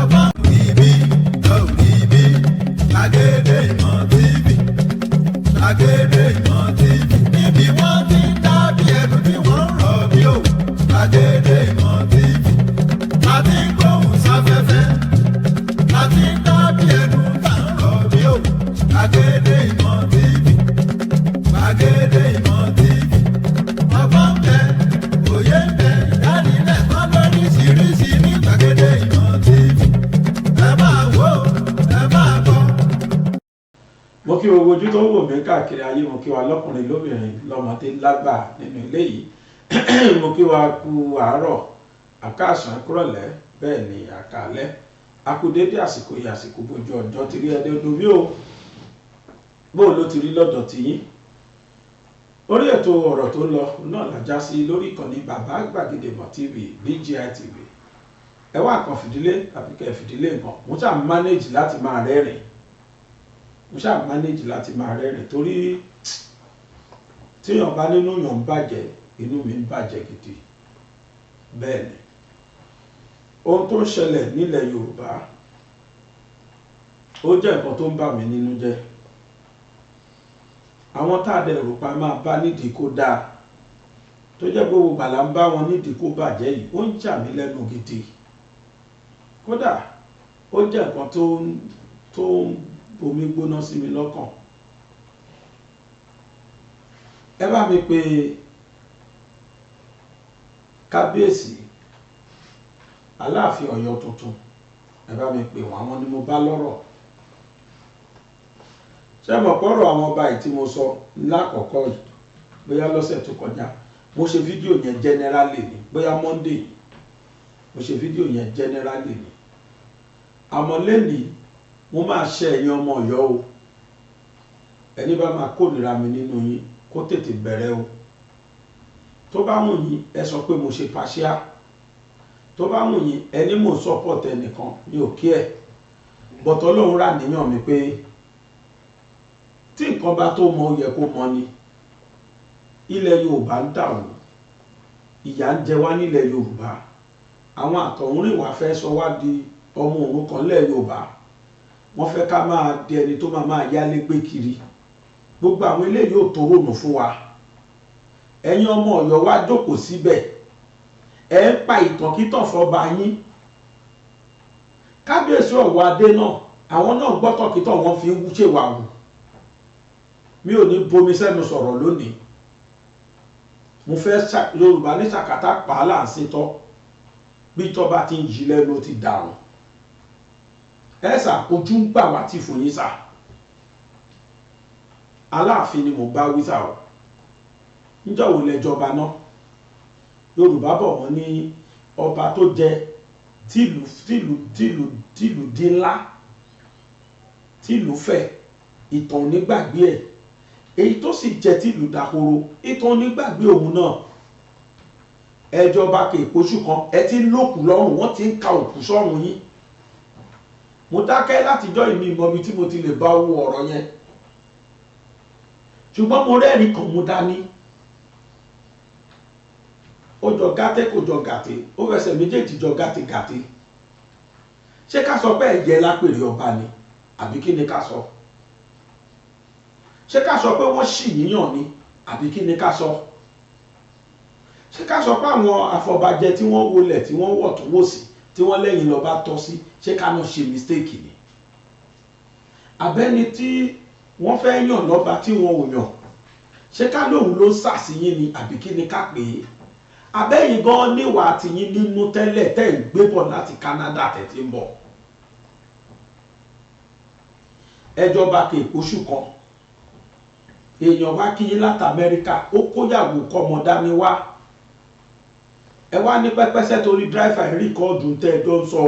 ọgbọ́n bíbí lọ bíbí Gbàgede Ìmọ̀ TV Gbàgede Ìmọ̀ TV níbi wọ́n ti ń dábìí ẹ̀dùn tí wọ́n ń rọ̀ bí òwú Gbàgede Ìmọ̀ TV láti ń gbóhùn sáfẹ́fẹ́ láti ń dábìí ẹ̀dùn tá ń rọ̀ bí òwú Gbàgede Ìmọ̀ TV Gbàgede Ìmọ̀ TV ọgbọ́n bẹ òye ń bẹ ìdánilẹ́kọ̀ọ́ lóríṣiríṣi ní Gbàgede Ìmọ̀ TV ẹ máa wò ẹ máa gbọ́. mo kí gbogbo ojú tó ń wò mí káàkiri ayé, mo kí wa lọ́kùnrin lóbìnrin lọ́mọdé lágbà nínú ilé yìí mo kí wa kú àárọ̀ àkáàsán kúrọ̀lẹ́ bẹ́ẹ̀ ni àkàlẹ́ akúdédé àsìkò yìí àsìkò bójú ọjọ́ ti rí ẹdẹ ọdún bí o bó ló ti rí lọ́dọ̀ tiyín. orí ètò ọ̀rọ̀ tó lọ náà lájá sí lórí ìkànnì bàbá Gbàgede Ìmọ̀ TV BGI TV. ẹ wá kan fìdílé tàbí kẹ fìdílé nǹkan mo ṣáà manage láti máa rẹ́rìn torí tíyàn bá nínú yàn ń bàjẹ́ inú mi ń bàjẹ́ gidi. bẹ́ẹ̀ ni ohun tó ń ṣẹlẹ̀ nílẹ̀ Yorùbá ó jẹ́ nǹkan tó ń bà mí nínú jẹ́. àwọn tá a dẹ̀ rò pa máa bá nídìí kó dáa tó jẹ́ gbogbo gbàlà ń bá wọn nídìí kó bàjẹ́ yìí ó ń jà mí lẹ́nu gidi. kódà ó jẹ́ nǹkan tó ń bomi gbóná sí mi lọ́kàn. ẹ bá mi pè kábíyèsí Aláàfin Ọ̀yọ́ tuntun, ẹ bá mi pè wọ́n, àwọn ni mo bá lọ́rọ̀. ṣé mo pọ̀rọ̀ àwọn ọba yìí tí mo sọ lákọ̀ọ́kọ́ yìí bóyá lọ́sẹ̀ tó kọjá mo ṣe fídíò yẹn generally ni, bóyá Monday mo ṣe fídíò yẹn generally ni. àmọ́ lẹ́nìí mo máa ṣe ẹ̀yin ọmọ Ọ̀yọ́ o, ẹni bá máa kórìíra mi nínú yín kó tètè bẹ̀rẹ̀ o. tó bá wù yín ẹ sọ pé mo ṣe partial, tó bá wù yín ẹni mò ń support ẹnìkan mi ò kí ẹ̀ bọ̀tọ̀ Ọlọ́run rà níyàn mi pé tí nǹkan bá tó mọ ó yẹ kó mọ ni. ilẹ̀ Yorùbá ń dàrú, ìyà ń jẹ wá nílẹ̀ Yorùbá, àwọn àtọ̀húnrìnwá fẹ́ sọ wá di ọmọ òrukàn nílẹ̀ Yorùbá, wọ́n fẹ́ ká máa di ẹni tó máa yálé gbé kiri. gbogbo àwọn eléyìí ò tó rònú fún wa. ẹ̀yin ọmọ Ọ̀yọ́ wá jókòó síbẹ̀ ẹ ń pa ìtànkítàn fọba yín. kábíyèsí Ọ̀wọ̀ adé náà àwọn náà gbọ́tọ̀kítàn wọn fi ń ṣèwà wù. mi ò ní bomi sẹ́nu sọ̀rọ̀ lónìí. mo fẹ́ Yorùbá ní sàkátà pàálà ń ṣetọ́ bí tọ́ba ti ń yí lẹ́nu ti dàrún. ẹ ṣàkójú ń gbà wá tí fún yín sà. Aláàfin ni mo bá wí sà o. níjọ́ wo lẹ́jọba náà? Yorùbá bọ̀ wọ́n ní ọba tó jẹ tìlú di ńlá tìlú fẹ̀ ìtàn onígbàgbé ẹ̀, èyí tó sì jẹ tìlú dahoro ìtàn onígbàgbé òun náà. ẹjọba kèèpóṣù kan ẹ ti ń lòkù lọ́rùn, wọ́n ti ń ka òkú sọ́run yín. mo dákẹ́ látijọ́ ìmí ìmọ̀bi tí mo ti lè bá owó ọ̀rọ̀ yẹn, ṣùgbọ́n mo rẹ́rìí kan mú dání. ó jọ gàtẹ́ kò jọ gàtẹ́, ó fẹsẹ̀ méjèèjì jọ gàtẹ́ gàtẹ́. ṣé ká sọ pé ẹ̀jẹ̀ lápèrè ọba ni àbí kí ni ká sọ? ṣé ká sọ pé wọ́n ṣì yíyàn ni àbí kí ni ká sọ? ṣé ká sọ pé àwọn afọbajẹ tí wọ́n wọlẹ̀ tí wọ́n wọ̀ tó wò sí tí wọ́n lẹ́yìn lọ bá tọ́ sí, ṣé ká náà ṣe mistake ni? àbẹ́ni tí wọ́n fẹ́ yàn lọ́ba tí wọ́n ò yàn, ṣé ká lóun ló ṣàṣìyìn ni àbí kí ni ká pè é? àbẹ́yìn gan níwà tìyín nínú tẹ́lẹ̀ tẹ́ ń gbé bọ̀ láti Canada tẹ́ ti ń bọ̀. ẹjọba kèèpóṣù kan èèyàn wá kí yín láti Amẹ́ríkà, ó kóyàwó kọ́mọ dání wá. ẹ wá ní pẹ́pẹ́sẹ́ torí dráìfà ẹ̀ rìkọ́ọ̀dù tẹ́ ẹ jọ ń sọ.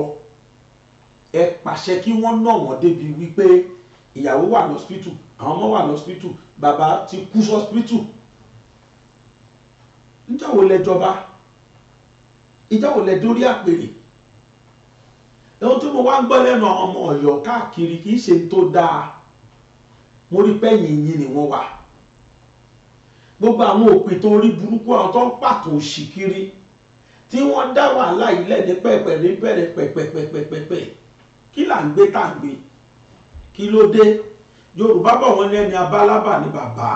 ẹ pàṣẹ kí wọ́n nà wọ́n débi wípé ìyàwó wà lọ́sípítù, àwọn ọmọ wà lọ́sípítù, bàbá ti kú sọ́sípítù. níjọ́ wo lẹ jọba? ìjọ́ wo lẹ dórí àpèrè? ohun tí mo wá ń gbọ́ lẹ́nu àwọn ọmọ Ọ̀yọ́ káàkiri kì í ṣe tó dáa. mo rí pẹ́yìn yín ni wọ́n wà. gbogbo àwọn òpin tó rí burúkú, àwọn tó ń pàtó òṣì kiri tí wọ́n dá wàhálà yìí lẹ́ni pẹ̀pẹ̀ ní bẹ̀rẹ̀ pẹ̀pẹ̀pẹ̀pẹ̀pẹ̀ kí là ń gbé tá ń gbé kí ló dé Yorùbá bọ̀ wọ́n ní ẹni abálábà ní bàbá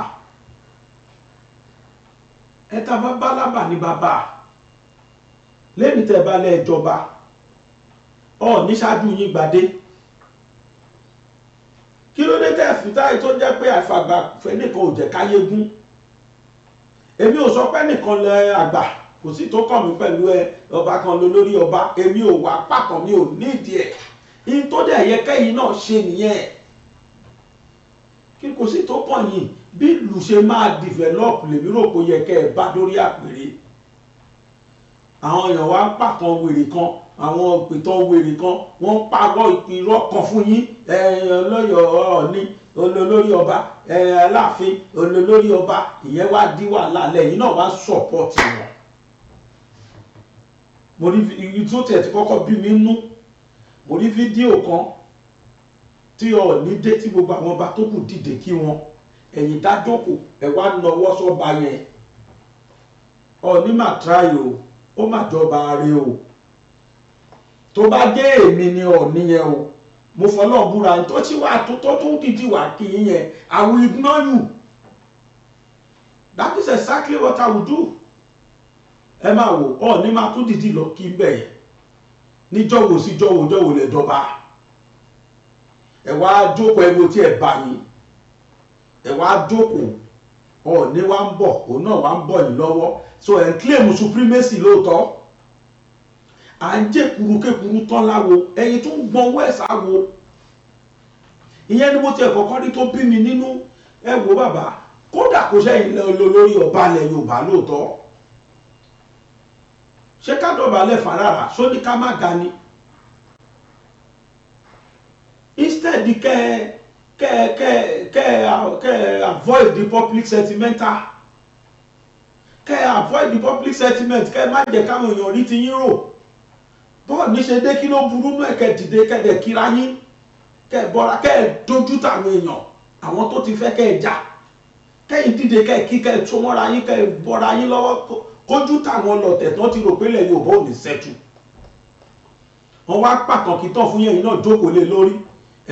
ẹ̀ta abálábà ní bàbá lẹ́ni tẹ́ bá lẹ́ ìjọba ọ̀ ní ṣáájú yín gbadé kí ló dé tẹ́ fi táyì tó jẹ́ pé àfàgbà fẹ́nìkan ò jẹ́ káyé gún èmi ò sọ pé nìkan lẹ àgbà kò sí tó kàn mí pẹ̀lú ọba kan lórí ọba èmi ò wá pàtàn mi ò nídìí ẹ̀ in tó dẹ̀ yẹ kẹ́yìn náà ṣe nìyẹn kí kò sí tó kàn yín bí ìlú ṣe máa develop lèmi rò pé yẹ kẹ́ ẹ bá dórí àpèrè àwọn èèyàn wá ń pàtàn wèrè kan àwọn òpìtàn wèrè kan wọ́n ń parọ́ irọ́ kan fún yín ọlọ́yọ̀ ní olólórí ọba aláàfin olólórí ọba ìyẹn wá dí wàhálà lẹ́yìn náà wá sọ̀pọ̀tì wọn mo rí ibi tó tẹ̀ tí kọ́kọ́ bí mi nú mo rí fídíò kan tí Ọọ̀ni dé tí gbogbo àwọn ọba tó kù dìde kí wọn ẹ̀yìn dájókòó ẹ̀ wá nọwọ́ sọ́ba yẹn Ọọ̀ni mà tráì o ó mà jọba rẹ o tó bá dé èmi ni Ọọ̀ni yẹn o mo fọlọ́ búra tó tí wà tó tún dìdí wà kí yẹn I will ignore you that is exactly what I will do ẹ máa wò Ọọ̀ni máa tún dìdí lọ kí bẹ́ẹ̀ yẹn níjọ́wò sí jọ́wò lè dọba ẹ wá jókòó ẹgbẹ́ tí ẹ bá yín ẹ wá jókòó Ọọ̀ni wá ń bọ̀ òun náà wá ń bọ̀ yín lọ́wọ́ so ẹ̀ ń claim supremacy lóòótọ́ à ń jẹ́ kurukekuru tán láwo ẹ̀yin tún gbọ́n owó ẹ̀sà wo ìyẹn ni mo ti ẹ̀kọ́ kọ́rí tó bí mi nínú ẹ wo bàbá kódà kò sẹ́yìn lórí ọba ilẹ̀ Yorùbá lóòótọ́ ṣé ká dọ̀bálẹ̀ fàràrà sóní ká má ga ni instead kẹ́ avoid the public sentimental kẹ́ avoid the public sentiment kẹ́ má jẹ́ káwọn èèyàn rí ti yín rò bọ́ọ̀ ní ṣe dé kí ló burú nú ẹ̀kẹ́ dìde kẹ́dẹ̀ kíra yín kẹ́ bọ́ra kẹ́ dojú tàwọn èèyàn àwọn tó ti fẹ́ kẹ́ jà kẹ́yìn dìde kẹ́ kí kẹ́ tó mọ́ra yín kẹ́ bọ́ra yín lọ́wọ́ kójú tàwọn lọ̀tẹ̀ tán ti rò pé ilẹ̀ Yorùbá ò ní sẹ́tù wọ́n wá pàtàkì tán fún yẹn náà jókòó lé lórí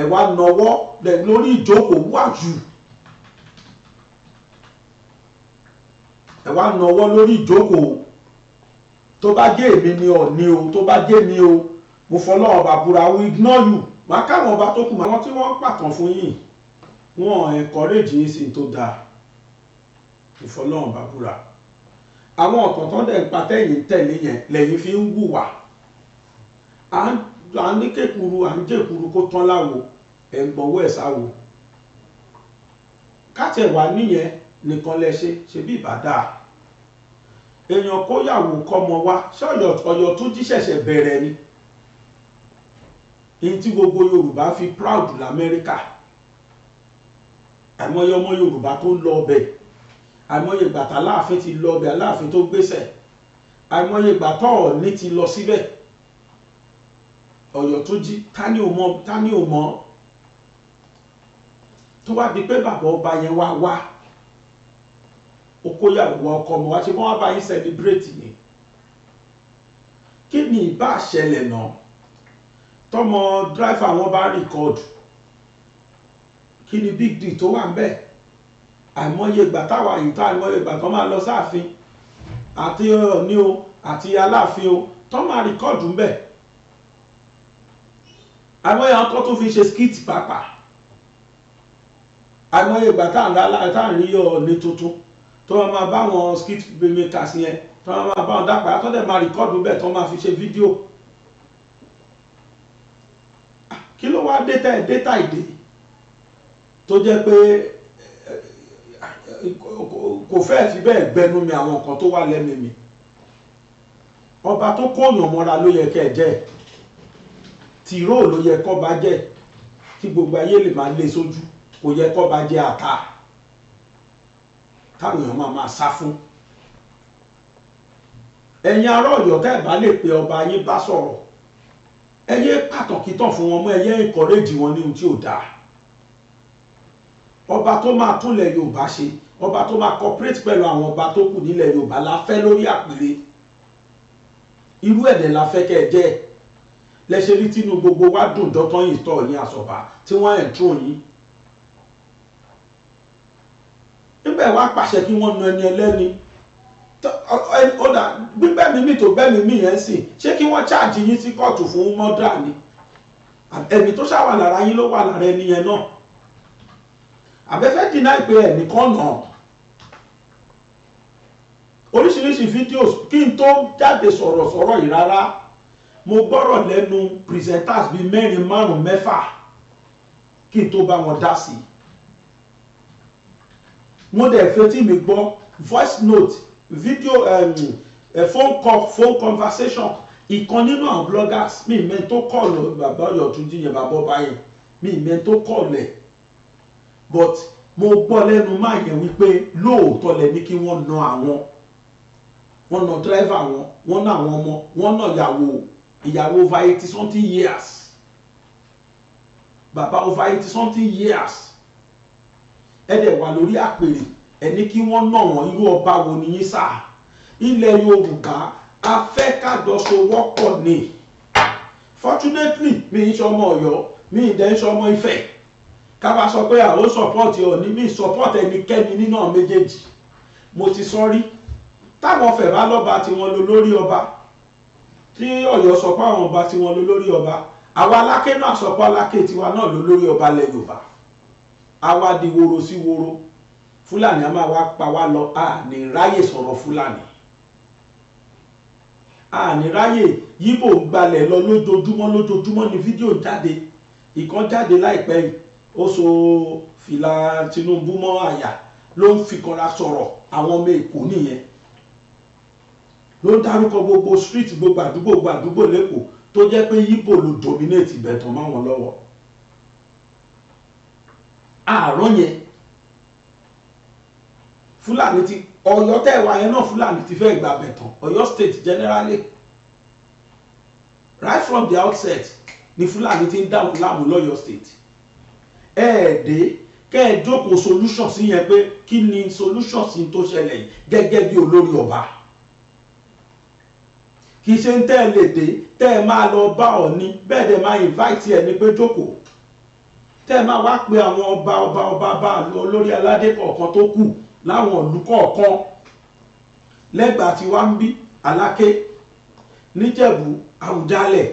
ẹ̀ wá nọwọ́ lórí ìjókòó wájú ẹ̀ wá nọwọ́ lórí ìjókòó tó bá jẹ́ èmi ni Ọọ̀ni o tó bá jẹ́ mi o mo fọlọ́ ọba búra we ignore you máa káwọn ọba tó kù mọ́ àwọn tí wọ́n ń pàtàn fún yín wọ́n encourage yín sí tó dáa mo fọlọ́ ọba búra àwọn ọ̀tọ̀tọ̀ dẹ̀ ń patẹ́yìn tẹ̀lé yẹn lẹ́yìn fi ń wùwà à ń ní kékuru à ń jẹ́kuru kó tán láwo ẹ̀ ń gbọ́wọ́ ẹ̀ sáwo kátẹ̀wá níyẹn nìkan lẹ ṣe bí ìbàdà èèyàn kó yàwó kọ́mọ wá ṣé Ọ̀yọ́ tún jí ṣẹ̀ṣẹ̀ bẹ̀rẹ̀ ni èyí tí gbogbo Yorùbá fi proud l'Amẹ́ríkà àìmọye ọmọ Yorùbá tó lọ ọbẹ̀ àìmọye ìgbà tá Aláàfin ti lọ ọbẹ̀ Aláàfin tó gbéṣẹ̀ àìmọye ìgbà tó Ọọ̀ni ti lọ síbẹ̀ Ọ̀yọ́ tó jí tání ò mọ̀ tó wá di pé bàbá ọba yẹn wá okóyàwó ọkọ ọmọ wa ṣe wọ́n wá bá yín celebrate ni kí ni ìbá ṣẹlẹ̀ náà tọmọ driver wọn bá record kí ni big deal tó wà ń bẹ̀ àìmọye ìgbà táwa yìí tó àìmọye ìgbà tó máa lọ sáàfin àti Ọọ̀ni o àti Aláàfin o tó máa record ń bẹ̀ àìmọye àwọn tó fi ṣe skit pàápàá àìmọye ìgbà tá à ń rí Ọọ̀ni tuntun tó máa bá wọn skit makers yẹn tó máa bá wọn dápàá tó dẹ̀ máa rìkọ́dù bẹ́ẹ̀ tó máa fi ṣe fídíò kí ló wá data ìdè tó jẹ́ pé kò fẹ́ fi bẹ́ẹ̀ gbẹnu mi àwọn nǹkan tó wà lẹ́nu mi ọba tó kóyàn mọ́ra ló yẹ kẹ́ ẹ jẹ́ tìró ló yẹ kọ́ bá jẹ́ tí gbogbo ayé lè máa lé sójú kò yẹ kọ́ bá jẹ́ àtà táwọn èèyàn máa sá fún ẹ̀yin ará Ọ̀yọ́ tẹ́ ẹ̀ bá lè pe ọba yín bá sọ̀rọ̀ ẹ yé pàtàkì tán fún wọn mọ́ ẹ yé encourage wọn ní ohun tí ò dáa ọba tó máa túnlẹ̀ Yorùbá ṣe ọba tó máa cooperate pẹ̀lú àwọn ọba tó kù nílẹ̀ Yorùbá la fẹ́ lórí àpèrè irú ẹ̀dẹ̀ la fẹ́ kẹ́ ẹ jẹ́ lẹ́ṣẹ̀ rí tínú gbogbo wa dùn dọ́tọ́ yìí tọ́ yín àsọ̀bà tí wọ́n ẹ̀ tún yín níbẹ̀ wá pàṣẹ kí wọ́n na ẹni ẹlẹ́ni ọ̀dà gbígbẹ́mí mi tó gbẹ́mí mi yẹn sìn ṣé kí wọ́n ṣáàjì yín sí kóòtù fún mọ́dà ni ẹ̀mí tó ṣàwà lára yín ló wà lára ẹni yẹn náà àbẹ́fẹ́ dínà ìpè ẹ̀ nìkan náà oríṣiríṣi fídíòs kí n tó jáde sọ̀rọ̀ yìí rárá mo gbọ́rọ̀ lẹ́nu presenters bíi 4, 5, 6 kí n tó bá wọn dá sí mo dẹ̀ fetí mi gbọ́ voice note video phone conversation ìkan nínú àwọn bloggers mi ìmẹ́ tó kọ̀ọ̀lù bàbá Ọ̀yọ́túnjí yẹn bàbá ọba yẹn mi ìmẹ́ tó kọ̀ọ̀lù ẹ̀ but mo gbọ́ lẹ́nu máa yẹn wípé lóòótọ́ lẹ ní kí wọ́n na àwọn wọ́n na driver wọn wọ́n na àwọn ọmọ wọ́n na ìyàwó over 80 something years bàbá over 80 something years ẹ̀dẹ̀ wà lórí àpèrè ẹni kí wọ́n nà wọ́n irú ọba wo ni yín sáà ilẹ̀ Yorùbá afẹ́kàjọsowọ́pọ̀ ni fortunately mi ń ṣọmọ Ọ̀yọ́ mi ń dẹ́ ń ṣọmọ Ifẹ̀ ká bá sọ pé àwọn support Ọọ̀ni mi support ẹnikẹ́ni nínú àwọn méjèèjì mo ti sọ rí táwọn Ifẹ̀ bá lọ́ba tí wọ́n lò lórí ọba tí Ọ̀yọ́ sọ pé àwọn ọba tí wọ́n lò lórí ọba àwa Aláké náà sọ pé Aláké tiwa náà lò lórí ọba lẹ̀ Yorùbá àwa di woro sí woro Fúlàní a máa wá pa wá lọ a ní ráyè sọ̀rọ̀ Fúlàní a ní ráyè Yíbò ń gbalẹ̀ lọ lójoojúmọ́ ní fídíò jáde ìkan jáde láìpẹ́ yìí ó so fìlà Tinubu mọ́ àyà ló ń fi kanra sọ̀rọ̀ àwọn ọmọ Èkó nìyẹn ló ń dárúkọ gbogbo street gbogbo àdúgbò lẹ́kọ̀ọ́ tó jẹ́ pé Yíbò ló dominate ìbẹ̀tàn máwọn lọ́wọ́ àárọ̀ yẹn Fúlàní ti Ọ̀yọ́ tẹ́wà yẹn náà Fúlàní ti fẹ́ gbà bẹ̀tàn Ọ̀yọ́ state generally right from the outset ni Fúlàní ti ń dáhùn láàmú lọ́yọ́ state ẹ̀ẹ́dẹ́ kẹ́ ẹ jókòó solution sí yẹn pé kí ni solution sí tó ṣẹlẹ̀ yìí gẹ́gẹ́ bí olórí ọba kì í ṣe ń tẹ́ ẹ lè dé tẹ́ ẹ máa lọ bá Ọọ̀ni bẹ́ẹ̀ dẹ̀ máa invite ẹ ní pé jókòó tẹ́ ẹ máa wá pé àwọn ọba bá olórí aládé kọ̀ọ̀kan tó kù láwọn ìlú kọ̀ọ̀kan lẹ́gbàá tí wá ń bí Aláké níjẹ̀bú Àwùjalẹ̀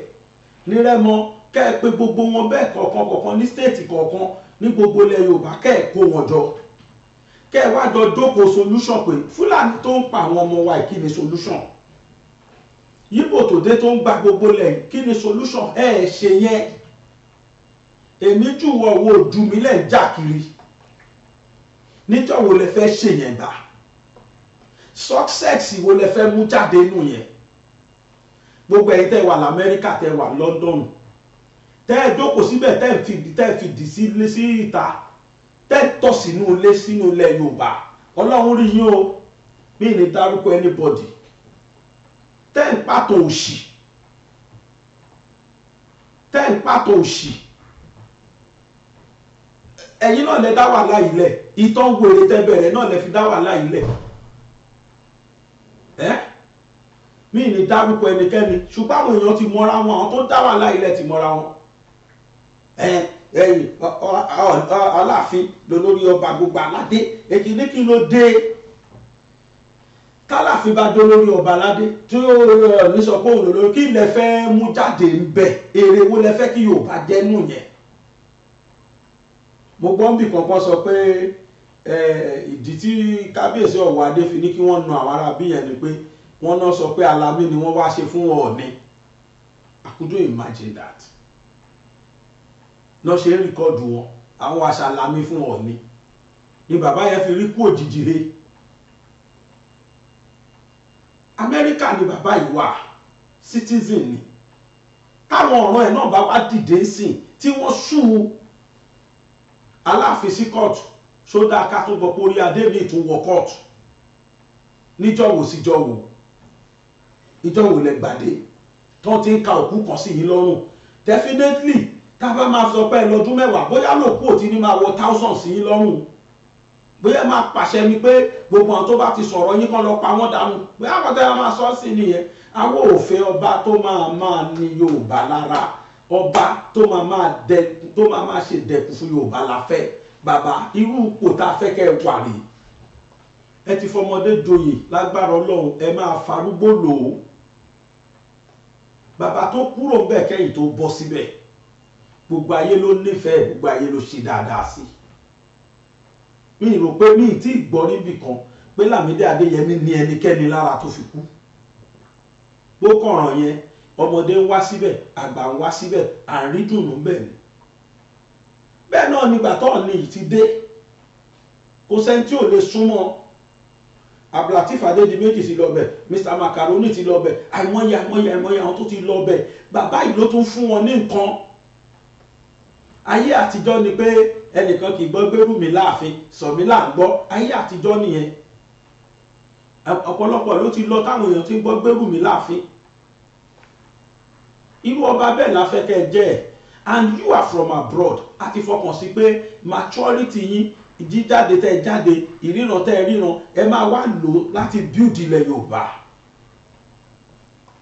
ní Rẹ́mọ kẹ́ ẹ pé gbogbo wọn bẹ́ẹ̀ kọ̀ọ̀kan ní stéètì kọ̀ọ̀kan ní gbogbo ilẹ̀ Yorùbá kẹ́ ẹ kó wọn jọ kẹ́ ẹ wá jọ jókòó solution pé Fúlàní tó ń pa àwọn ọmọ wa kí ni solution Yíbò tó dé tó ń gba gbogbo lẹ̀ kí ni solution ẹ ṣe yẹn èmi jù wọ owó ojú mi lẹ́ ń jà kiri níjọ́ wo lẹ fẹ́ ṣe yẹn gbà success wo lẹ fẹ́ mú jáde nù yẹn gbogbo ẹ̀yin tẹ́ wà l'Amẹ́ríkà tẹ́ wà London tẹ́ ẹ jókòó síbẹ̀ tẹ́ ẹ fi dì sí ìta tẹ́ ẹ tọ̀ sínú ilẹ̀ Yorùbá Ọlọ́run rí yín o bí ní dárúkọ anybody tẹ́ ẹ ń pàtó òṣì ẹ̀yin náà lẹ dá wàhálà yìí lẹ̀ ìtàn wèrè tẹ́ bẹ̀rẹ̀ náà lẹ fi dá wàhálà yìí lẹ̀ mí ní dárúkọ ẹnikẹ́ni ṣùgbọ́n àwọn èèyàn ti mọ́ra wọn àwọn tó dá wàhálà yìí lẹ̀ ti mọ́ra wọn Aláàfin lolórí ọba gbogbo aládé èkì ní kí ló dé tálàfin bá dé lórí ọba aládé tí ó ní sọ pé òun lolórí kí lẹ fẹ́ mú jáde ń bẹ̀ èrè wo lẹ fẹ́ kí Yorùbá jẹ́ nù yẹn mo gbọ́ ń bì kankan sọ pé ìdí tí kábíyèsí Ọ̀wọ̀ Adé fi ní kí wọ́n na àwọn ará bí yẹn ni pé wọ́n náà sọ pé alamí ni wọ́n wá ṣe fún Ọọ̀ni I couldn't imagine that lọ́ ṣe ń rìkọ́dù wọn àwọn aṣàlámí fún Ọọ̀ni ni bàbá yẹn fi rí kú òjijì he Amẹ́ríkà ni bàbá yìí wà citizen ni káwọn ọ̀ràn ẹ̀ náà bá wá dìde sìn tí wọ́n ṣú Aláàfin sí kóòtù sódà ká tó gbọ́ pé orí adé mi tún wọ kóòtù níjọ́wò síjọ́wò ìjọ́wò lẹ gbàdé tó ti ń ka òkú kan sí yín lọ́rùn definitely tá bá máa sọ pé lọ́dún mẹ́wàá bóyá lòkú ò ti ní máa wọ thousands sí yín lọ́rùn bóyá máa pàṣẹ ni pé gbogbo àwọn tó bá ti sọ̀rọ̀ yín kan lọ pa wọ́n dànù bóyá àwọn tẹ́lẹ̀ máa sọ sí nìyẹn àwọn ò fẹ́ ọba tó máa ní Yorùbá lára, ọba tó máa ṣe dẹkùn fún Yorùbá la fẹ́. Bàbá irú ipò tá a fẹ́ kẹ́ ẹ wà rèé. Ẹ ti fọmọdé joyè lágbára Ọlọ́run, ẹ máa farúgbó lò ó. Bàbá tó kúrò ń bẹ̀ kẹ́yìn tó bọ́ síbẹ̀, gbogbo ayé ló nífẹ̀ẹ́, gbogbo ayé ló ṣe dáadáa sí. Mi rò pé mi tí gbọ́ níbì kan pé Lámídì Adéyẹmí ní ẹnikẹ́ni lára tó fi kú. Bó kọ̀ràn yẹn, ọmọdé ń wá síbẹ̀, àgbà ń wá síbẹ̀, à ń rí dùnú bẹ́ẹ̀ ni. Bẹ́ẹ̀ náà nígbà tó ní ti dé, kò sẹ́ni tí ò lè súnmọ́. Abdulateef Adédìméjì ti lọ bẹ̀, Mr Macaroni ti lọ bẹ̀, àìmọye àwọn tó ti lọ bẹ̀. Bàbá yìí ló tún fún wọn ní nǹkan. Ayé àtijọ́ ni pé ẹnìkan kì í gbọ́ gbérù mi láàfin, sọ̀mí là ń gbọ́. Ayé àtijọ́ nìyẹn. Ọ̀pọ̀lọpọ̀ ló ti lọ táwọn èèyàn ti gbọ́ gbérù mi láàfin. Irú ọba bẹ́ẹ̀ la fẹ́ kẹ́ jẹ́ ẹ̀. And you are from abroad. A ti fọkàn sí pé maturity yín, jíjáde tẹ́ jáde, ìríran tẹ́ ríran, ẹ máa wá lò láti build ilẹ̀ Yorùbá.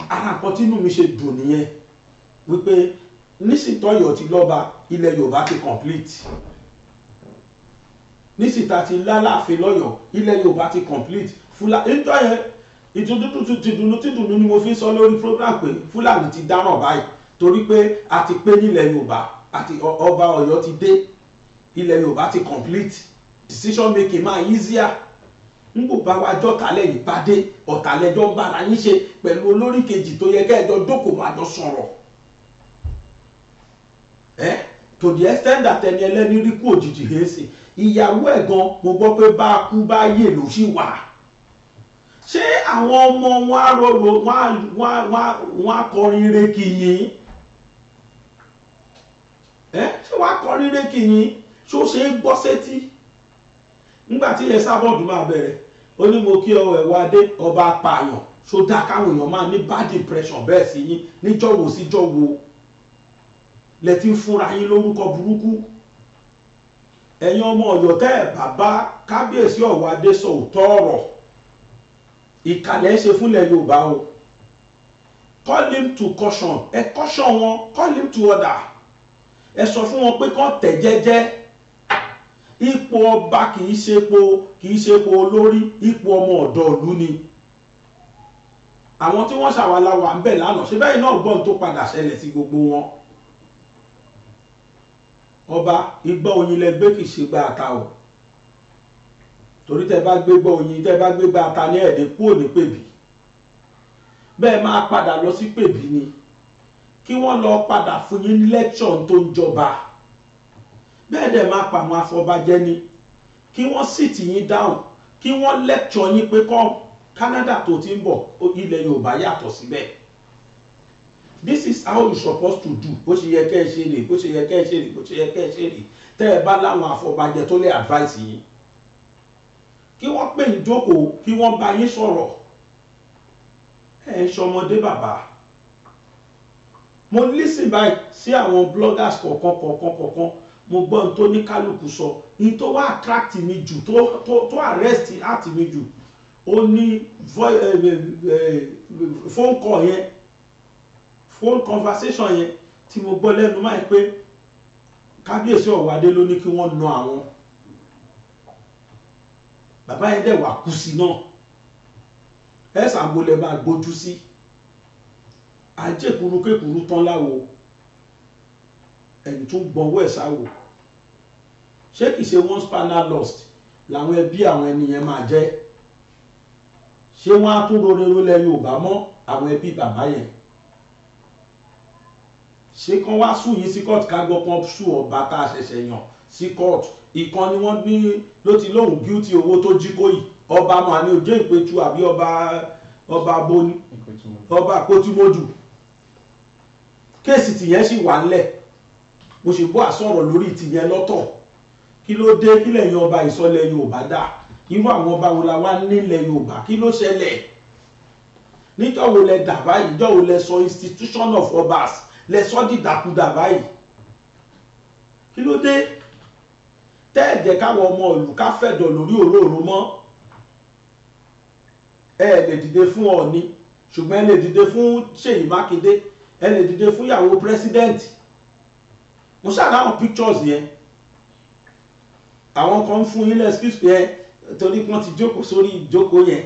Ara nǹkan tí inú mi ṣe dùn nìyẹn wípé nísìtọ́yọ̀ ti lọ́ba, ilẹ̀ Yorùbá ti complete. Nísìta ti lálàáfin lọ́yọ̀, ilẹ̀ Yorùbá ti complete. Fúlàní ìjọ yẹn ìdùnnú ni mo fi sọ lórí program pé Fúlàní ti dáràn báyìí torí pé a ti pé nílẹ̀ Yorùbá, àti ọba Ọ̀yọ́ ti dé, ilẹ̀ Yorùbá ti complete, decision making máa easier. N kò bá wa jọ́ tálẹ̀ yìí bá dé, ọ̀tàlẹ́jọ́ ń bára yín ṣe pẹ̀lú olórí kejì tó yẹ kẹ́ẹ̀jọ jókòó máa jọ sọ̀rọ̀. To the extent that ẹni ẹlẹ́ni rí kú òjijì hẹ́sì, ìyàwó ẹ̀ gan mo gbọ́ pé bá kú bá yè ló ṣì wà. Ṣé àwọn ọmọ wọn á rọrọ wọn á kọrin re kìyìn? Ṣé wọ́n á kọrin re kìyìn? Ṣé ó ṣe é gbọ́ sétí? Nígbà tí ilẹ̀ Sábọ̀dù máa bẹ̀rẹ̀, ó ní mo kí ọ ẹ̀wọ̀ adé ọba apààyàn, ṣó dá káwọn èèyàn máa ní bad impression bẹ́ẹ̀ sí yín níjọ́wọ́ síjọ́wọ́ lẹ ti ń fúnra yín lórúkọ burúkú. Ẹ̀yin ọmọ Ọ̀yọ́ tẹ́ ẹ̀ bàbá kábíyèsí Ọ̀wọ̀ adé sọ òótọ́ ọ̀rọ̀, ìkàlẹ̀ ṣe fúnlẹ̀ Yorùbá o. Call him to caution, ẹ caution wọn, call him to order. Ẹ sọ fún wọn pé kán tẹ̀ jẹ́jẹ́. Ipò ọba kì í ṣe po olórí, ipò ọmọ ọ̀dọ̀ ìlú ni. Àwọn tí wọ́n ṣàwàlà wà ń bẹ̀ lánàá, ṣe bẹ́ẹ̀ náà gbọ́n tó padà ṣẹlẹ̀ sí gbogbo wọn. Ọba igbá oyin lẹ gbé kì í ṣe gba ata o. Torí tẹ́ bá gbé gbọ́ oyin, tẹ́ bá gbé gba ata ní ẹ̀dín kúrò ní Pèbí. Bẹ́ẹ̀ máa padà lọ sí Pèbí ni. Kí wọ́n lọ padà fún yín lẹ́kṣọ̀n tó ń jọba. Bẹ́ẹ̀ dẹ̀ máa pa àwọn afọbajẹ ni. Kí wọ́n sit yín down, kí wọ́n lẹ́kṣọ̀ yín pé kọ́ Canada tó ti ń bọ̀, ilẹ̀ Yorùbá yàtọ̀ síbẹ̀. This is how you supposed to do. Bó ṣe yẹ kẹ́ ẹ ṣe rè, bó ṣe yẹ kẹ́ ẹ ṣe rè, bó ṣe yẹ kẹ́ ẹ ṣe rè. Tẹ́ ẹ bá láwọn afọbajẹ tó lè advice yín. Kí wọ́n pè yín jókòó, kí wọ́n bá yín sọ̀rọ̀. Ẹ ń ṣọmọdé bàbá. Mo listen báyìí sí àwọn bloggers kọ̀ọ̀kan. Mo gbọ́ ohun tó ní kálukú sọ. Ohun tó wá attract mi jù, tó arrest heart mi jù. Ó ní phone call yẹn, phone conversation yẹn tí mo gbọ́ lẹ́nu máa ń pé kábíyèsí Ọ̀wọ̀ adé ló ní kí wọ́n na àwọn. Bàbá yẹn dẹ̀ wà kú sí náà. Ẹ sàmúlẹ̀ máa gbójú sí. Ajékuru kékuru tán láwo. Ẹni tún gbọ́nwọ́ ẹ̀ sáwò. Ṣé kìí ṣe one spanner lost làwọn ẹbí àwọn ènìyàn máa jẹ́? Ṣé wọ́n á tún rorero lẹ Yorùbá mọ́ àwọn ẹbí bàbá yẹn? Ṣé kán wá sùn yín sí court ká gbọ́ kan sùn ọba tá a ṣẹ̀ṣẹ̀ yàn sí court? Ìkan ni wọ́n ní ló ti lóhùn guilty owó tó jí kó yìí. Ọba mà ní Òjó Ìpẹ̀tù àbí ọba Boni, ọba Àpótímójù. Kéèsì tìyẹn sì wà ńlẹ̀. Mo ṣe bọ́ àsọ̀rọ̀ lórí tìyẹn lọ́tọ̀. Kí ló dé kílẹ̀ yan ọba ìsọlẹ̀ Yorùbá dà? Irú àwọn ọba wo la wá nílẹ̀ Yorùbá? Kí ló ṣẹlẹ̀? Níjọ́ wo lẹ dà báyìí? Níjọ́ wo lẹ sọ institution of obas lẹ sọ dìdàkudà báyìí? Kí ló dé? Tẹ́ ẹ̀ jẹ́ káwọn ọmọ ìlú ká fẹ̀dọ̀ lórí òróró mọ́. Ẹ lè dìde fún Ọọ̀ni ṣùgbọ́n ẹ lè dìde fún Ṣèyí Mákindé, ẹ lè dìde fún ìyàwó president. Mo ṣáà láwọn pictures yẹn, àwọn kan ń fún yín excuse pé torí wọ́n ti jókòó sórí ìjókòó yẹn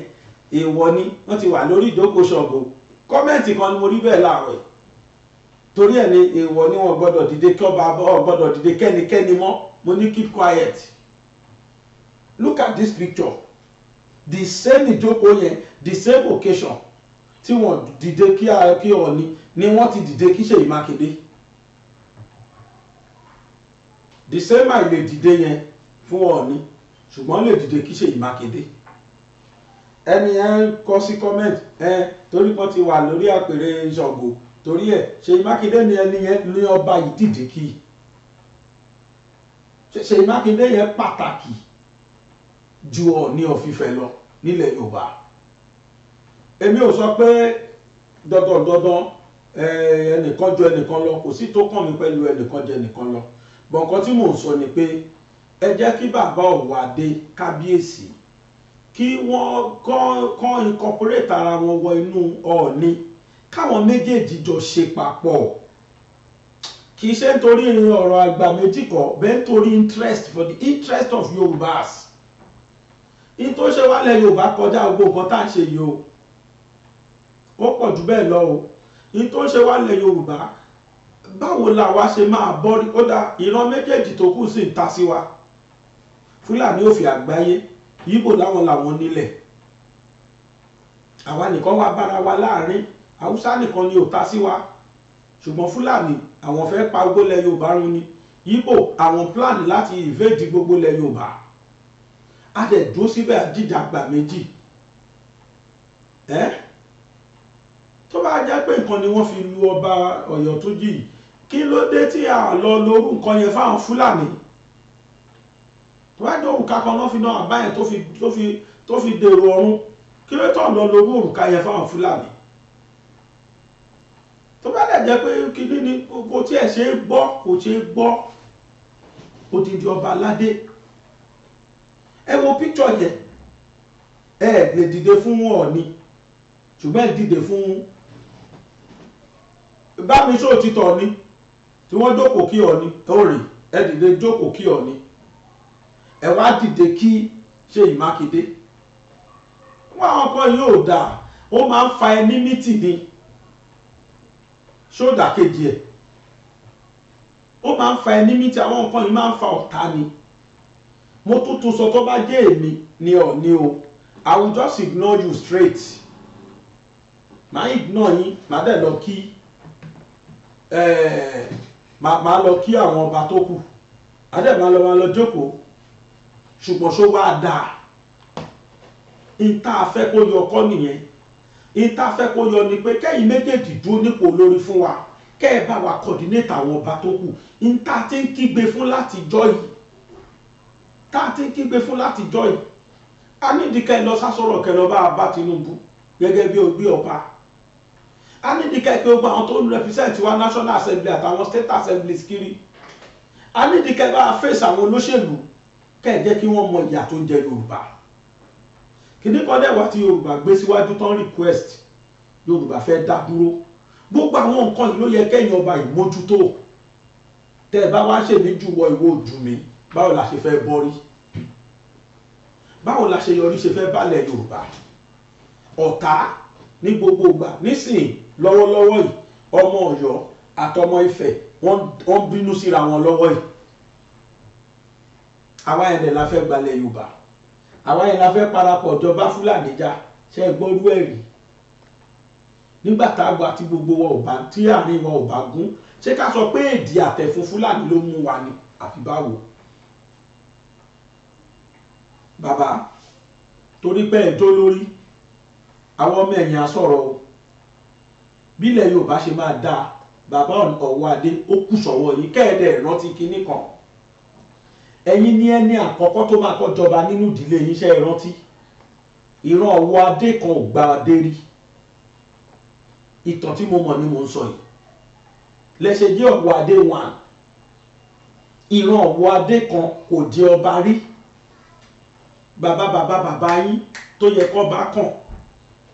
èèwọ̀ ni, wọ́n ti wà lórí ìjókòó ṣọ̀gbọ̀. Kọ́mẹ̀ntì kan ni mo rí bẹ́ẹ̀ láàárọ̀ yìí, torí ẹ̀ ni èèwọ̀ ni wọ́n gbọ́dọ̀ dìde kí ọba gbọ́dọ̀ dìde kẹ́nikẹ́ni mọ́. Mo ní keep quiet. Look at this picture, the same ìjókòó yẹn, the same occasion tí wọ́n dìde kí Ọọ̀ni ni wọ́n ti dìde kí Ṣèyí Mákindé. The same àìlè dìde yẹn fún Ọọ̀ni ṣùgbọ́n lè dìde kí Ṣèyí Mákindé. Ẹni yẹn kọ sí comment torí wọ́n ti wà lórí àpèrè Ṣàngó, torí ẹ̀ Ṣèyí Mákindé ni ẹni yẹn ní ọba yìí dìde kí. Ṣèyí Mákindé yẹn pàtàkì ju Ọọ̀ni of Ifẹ̀ lọ nílẹ̀ Yorùbá. Èmi ò sọ pé dandan ẹnìkan ju ẹnìkan lọ, kò sí tó kàn mí pẹ̀lú ẹnìkan ju ẹnìkan lọ. Bọ̀ nǹkan tí mò ń sọ ni pé ẹ jẹ́ kí bàbá Ọ̀wádé Kábíyèsí kí wọ́n kọ́ incorporate ara wọn wọ inú Ọọ̀ni, káwọn méjèèjì jọ ṣe papọ̀. Kì í ṣe nítorí ọ̀rọ̀ àgbà méjì kọ́, bẹ́ẹ̀ nítorí interest, for the interest of Yorùbás. In tó ṣe wálẹ̀ Yorùbá kọjá gbogbo nǹkan tá à ń ṣe yìí o, ó pọ̀ jù bẹ́ẹ̀ lọ o. In tó ṣe wálẹ̀ Yorùbá, báwo la wá ṣe máa bọ́rí? Ó dá ìran méjèèjì tó kù sí ń ta sí wa. Fúlàní ò fi àgbáyé, Ìgbò làwọn nílẹ̀, àwa nìkan wá bára wa láàrin, Haúsá nìkan ni ò ta sí wa. Ṣùgbọ́n Fúlàní àwọn fẹ́ pa gbogbo ilẹ̀ Yorùbá run ni, Ìgbò àwọn plan láti invade gbogbo ilẹ̀ Yorùbá. A dẹ̀ dúró síbẹ̀ àjíjàgbà méjì. Tó bá jẹ́ pé nǹkan ni wọ́n fi lu ọba Ọ̀yọ́túnjì, kí ló dé tí a lọ lórú nǹkan yẹn fáwọn Fúlàní? Tó bá jẹ́ òrùka kan náà fi náà àbáyẹn tó fi dèrò ọ̀run, kí ló tọ̀ lọ lórú òrùka yẹn fáwọn Fúlàní? Tó bá dẹ̀ jẹ́ pé kíní ni kò tí ẹ̀ ṣe é gbọ́, odidi ọba aládé. Ẹ wo picture yẹn, ẹ lè dìde fún Ọọ̀ni ṣùgbọ́n ẹ dìde fún Bámiṣó títọ̀ ni tí wọ́n jókòó kí Ọọ̀ni orí, ẹ dìde jókòó kí Ọọ̀ni, ẹ wá dìde kí Ṣèyí Mákindé. Wọ́n àwọn kan yóò dà, ó máa ń fa enmity ni, ṣódà kejì ẹ̀, ó máa ń fa enmity, àwọn nǹkan yìí máa ń fa ọ̀tá ni. Mo tuntun sọ tó bá jẹ́ èmi ni Ọọ̀ni o, I will just ignore you straight. Màá ignore yín, màá dẹ̀ lọ kí màá lọ kí àwọn ọba tó kù, adé máa lọ jókòó. Ṣùgbọ́n ṣó wá dáa? Ìta fẹ́ kó yọ kọ́ nìyẹn. Ìta fẹ́ kó yọ ni pé kẹ́yìn méjèèjì dúró nípò lórí fún wa, kẹ́ ẹ bá wa coordinate àwọn ọba tó kù. Ìta tí ń kígbe fún láti jọ́ yìí, a nídìí kẹ́ ẹ lọ sásọ̀rọ̀ kẹ́ lọ bá Tinubu gẹ́gẹ́ bí ọba. A nídìí kẹ́ ẹ pé gbogbo àwọn tó ń represent wa National Assembly àtàwọn State Assemblies kiri, a nídìí kẹ́ ẹ bá face àwọn olóṣèlú, kẹ́ ẹ jẹ́ kí wọ́n mọ ìyà tó ń jẹ Yorùbá. Kìíní kan dẹ̀ wá tí Yorùbá gbé síwájú tán request, Yorùbá fẹ́ dá dúró. Gbogbo àwọn nǹkan yìí ló yẹ kẹ́yìn ọba ìmójútó. Tẹ́ ẹ bá wá ṣèmí jù wọ ìwọ ojú mi, báwo la ṣe fẹ́ bọ́rí? Báwo la ṣe yọrí ṣe fẹ́ bálẹ̀ Yorùbá? Ọ̀tá ní gbogbo ìgbà, nísìnyí lọ́wọ́lọ́wọ́ yìí, ọmọ Ọ̀yọ́ àtọmọ Ifẹ̀ wọ́n bínú síra wọn lọ́wọ́ yìí. Àwa ẹ̀dẹ̀ la fẹ́ gbalẹ̀ Yorùbá, àwa yẹn la fẹ́ parapọ̀ jọba Fúlàní jà, ṣe gbọ́rú ẹ̀rí. Nígbà tágbà tí gbogbo wa ò bá, tí àárín wa ò bá gún, ṣé ká sọ pé èdè àtẹ̀fún Fúlàní ló mú wa ni àfi báwo? Bàbá, torí pé ẹ̀ tó lórí, àwọn ọmọ ẹ̀yìn á sọ̀rọ̀ o. Bí ilẹ̀ Yorùbá ṣe máa dáa, bàbá Ọ̀wádé ó kù sọ́wọ́ yìí, kẹ́ẹ̀dẹ̀ rántí kinní kan. Ẹ̀yin ní ẹni àkọ́kọ́ tó máa kọ́ jọba nínú ìdílé yín, ṣe é rántí? Ìran Ọ̀wádé kan ò gba adé rí. Ìtàn tí mo mọ̀ ni mo ń sọ yìí. Lẹ́ṣẹ̀ jẹ́ Ọ̀wádé 1. Ìran Ọ̀wádé kan kò jẹ ọba rí. Bàbá yín tó yẹ kó bá kàn,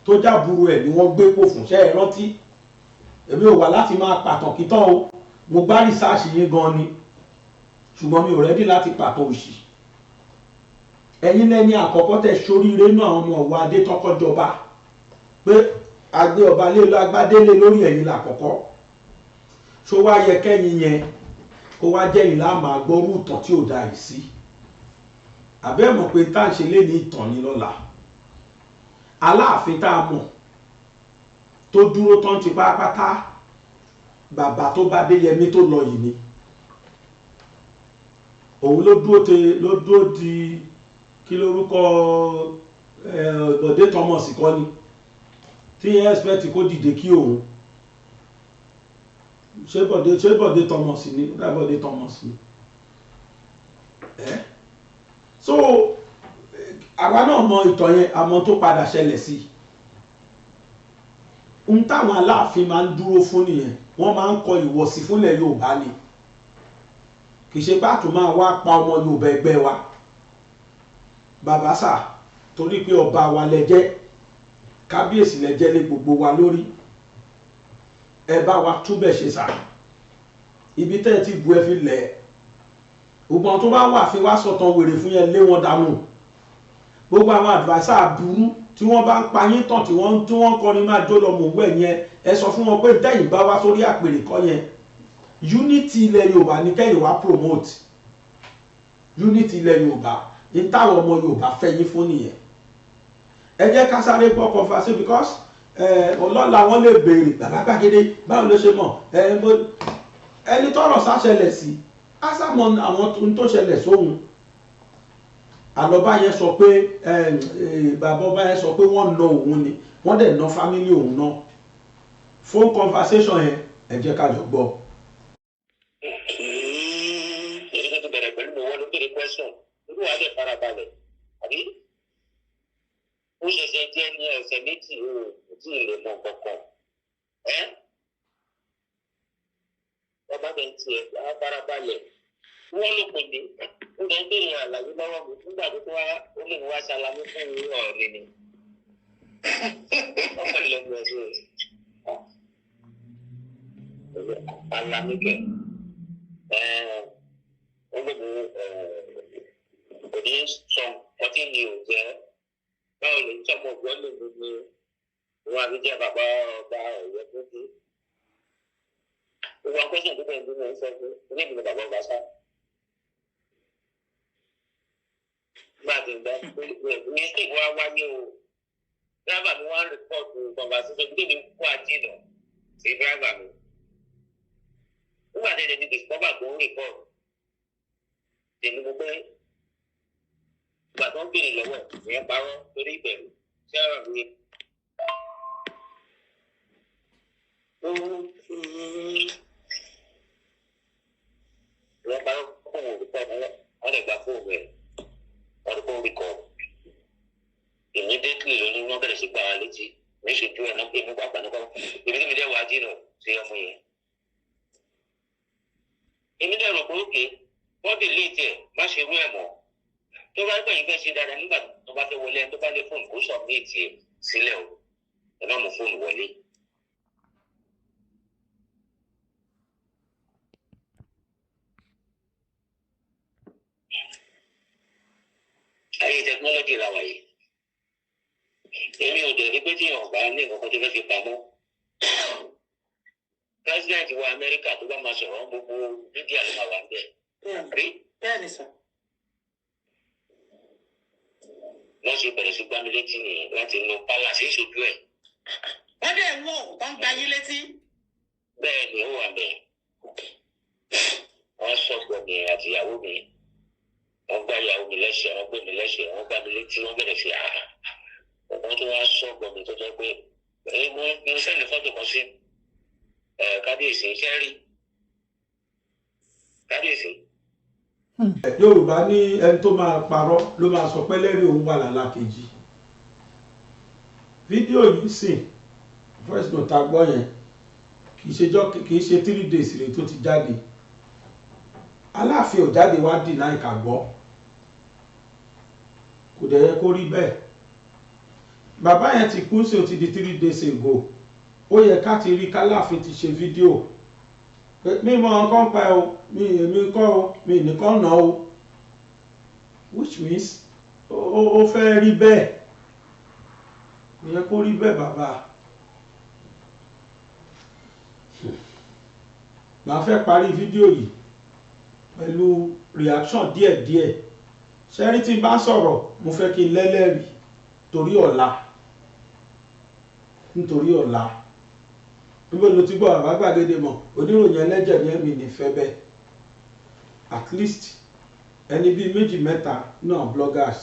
tó jábúrú ẹ̀ ni wọ́n gbé pò fún ṣẹ́ ẹ rántí èmi ò wà láti máa pàtàn kítàn o mo gbá rìsáàsì yín gan ni ṣùgbọ́n mi ò rẹ́dí láti pàtàn òṣì ẹ̀yin lẹ́ni àkọ́kọ́ tẹ̀ sóríire náà àwọn ọmọ ọ̀wọ́ adé tọ́kọ́jọba pé adé ọba lé lọ agbádélé lórí ẹ̀yin làkọ́kọ́ ṣó wá yẹ kẹ́yìn yẹn kó wá jẹ́yìn láàmú agbọ́rú ìtàn tí ò da yìí sí àbẹ́ mọ̀ pé tá à ń ṣe lé ní ìtàn ní lọ́la Aláàfin tá a mọ̀ tó dúró tán ti pátápátá bàbá tó bá Adéyẹmí tó lọ yìí ni òun ló dúró di kí lórúkọ Bọ̀dé Thomas kọ́ ni tí expect kó dìde kí òun ṣé Bọ̀dé Thomas ni Bọ̀dé Thomas ni so àwa náà mọ ìtàn yẹn àmọ́ tó padà ṣẹlẹ̀ sí n táwọn Aláàfin máa ń dúró fún nìyẹn wọ́n máa ń kọ ìwọ̀sí fúnlẹ̀ Yorùbá ni kì í ṣe pàtó máa wá pa ọmọ Yorùbá ẹgbẹ́ wa bàbá sà torí pé ọba wa lẹ jẹ́ kábíyèsí lẹ jẹ́ lé gbogbo wa lórí ẹ bá wa túbẹ̀ ṣe sà ibi tẹ́ ẹ ti bu ẹ fi lẹ̀ gbogbo àwọn tó bá wà fi wá sọ̀tàn wèrè fún yẹn lé wọn dànù gbogbo àwọn adviser burú tí wọ́n bá ń pa yín tán tí wọ́n kọrin máa jó lọ mọ̀ wẹ̀ yẹn ẹ sọ fún wọn pé tẹ́yìn bá wá sórí àpèrè kọ́ yẹn unity ilẹ̀ Yorùbá ní kẹ́yìn wá promote unity ilẹ̀ Yorùbá ní táwọn ọmọ Yorùbá fẹ́ yín fún nìyẹn ẹ jẹ́ ká sáré gbọ́ conversation because ọlọ́la wọn lè béèrè bàbá Gbàgede báwo ló ṣe mọ̀ ẹni tọ́rọ̀ sáṣẹlẹ̀ sí ásámọ̀ àwọn tó ṣẹlẹ̀ sóhun àlọ́bá yẹn sọ pé bàbá ọba yẹn sọ pé wọ́n ná òun ni wọ́n dẹ̀ ná fámílì òun náà phone conversation yẹn ẹ jẹ́ ká jọ gbọ́. èyí tó bẹ̀rẹ̀ pẹ̀lú mi wọ́n ló kéde question irú wa dẹ̀ farabalẹ̀ àbí ó ṣẹ̀ṣẹ̀ jẹ́ ní ọ̀sẹ̀ méjì ó tí ì lè mọ kankan ọba bẹ̀ ń tiẹ̀ á farabalẹ̀ wọ́n ló pè mí ó lọ bẹ̀rẹ̀ àlàyé lọ́wọ́ mi nígbà tó wá ó lè wá ṣàlàyé fún mi ọ̀rẹ́ ni ọkọ̀ ìlọ́gbọ̀n ẹ̀ṣẹ̀ alamike olóògùn òní sọ ọtí ni ò jẹ báwo lè ń sọmọ ògbọ́n lè mú mi wọn àbí jẹ bàbá ọba ọ̀yọ́ tó dé gbogbo akọ́sọ̀ tó bẹ̀rẹ̀ nínú ẹ̀ṣẹ̀ fún onígbìmọ̀ bàbá ọba sá bá a ti gbà mistake wa wáyé o driver mi wá ń rìpọ́ọ̀tù conversation bí mi kó àjìnà sí driver mi nígbà tí ẹni discover tó ń report tèmi mo pé ìgbà tó ń béèrè lọ́wọ́ ìyẹn parọ́ torí ìbẹ̀rù sí ọ̀rọ̀ mi. ìyẹn parọ́ kó wò report wọ́n lè gba fóònù rẹ̀ ọdún kó report immediately ló ní wọ́n bẹ̀rẹ̀ sí gbà wá létí ní ìṣojú ẹ̀ náà pé mi pàpà nípa ibi tí mi dẹ́ wá jìnnà sí ọmọ yẹn. èmi dẹ̀ rò pé òkè wọ́n delete ẹ̀ má ṣe rú ẹ̀ mọ́ tó bá gbẹ̀yìn fẹ́ ṣe dáadáa nígbà tó bá fẹ́ wọlé ẹ̀ tó bá lé fóònù kó submit ẹ̀ sílẹ̀ o ẹ má mú fóònù wọlé. ayé tẹkinọ́lọ́jì la wáyé èmi ò dẹ̀ ní pé tí yàn bá ní nǹkan tó fẹ́ fi pamọ́ president wa Amẹ́ríkà tó bá máa sọ̀rọ̀ gbogbo mídíà ló máa wà ń bẹ̀. bẹ́ẹ̀ni sọ. wọ́n ṣe bẹ̀rẹ̀ sí gbámi létí nìyẹn láti inú palace ìṣojú ẹ̀. wọ́n dẹ̀ wọ̀ tó ń gba yín létí. bẹ́ẹ̀ ni ó wà bẹ́ẹ̀. wọ́n sọ̀gbọ̀ mi àti ìyàwó mi wọ́n gbá ìyàwó mi lẹ́sẹ̀ wọ́n gbé mi lẹ́sẹ̀ wọ́n gbá mi létí wọ́n bẹ̀rẹ̀ sí àhà wọ́n tún wá sọ̀gbọ̀ mi tó jẹ́ pé mo sẹ́ni fọ́tò kan sí kábíyèsí iṣẹ́ rí kábíyèsí. Yorùbá ní ẹni tó máa parọ́ ló máa sọ pé lẹ́rìí òun wà lálákejì fídíò yìí sìn voice note gbọ́ yẹn kì í ṣe 3 days rèé tó ti jáde Aláàfin ò jáde wá dìnnà ìkàgbọ́ kò dẹ̀ yẹ kó rí bẹ́ẹ̀ bàbá yẹn ti kú sí ó ti di 3 days ago ó yẹ ká ti rí kálàfin ti ṣe fídíò mi mọ nǹkan pa ẹ o mi èmi kọ́ o mi nìkan nà o which means ó fẹ́ rí bẹ́ẹ̀ ìyẹn kó rí bẹ́ẹ̀ bàbá. màá fẹ́ parí fídíò yìí pẹ̀lú reaction díẹ̀díẹ̀ ṣẹ́rí tí n bá sọ̀rọ̀ mo fẹ́ kí n lẹ́lẹ́rìí nítorí ọ̀la níbo ló ti gbọ́ bàbá gbàgede mọ̀ oníròyìn ẹlẹ́jẹ̀ ní ẹ̀mí nífẹ̀ẹ́ bẹ́ẹ̀ at least ẹni bíi 2-3 náà bloggers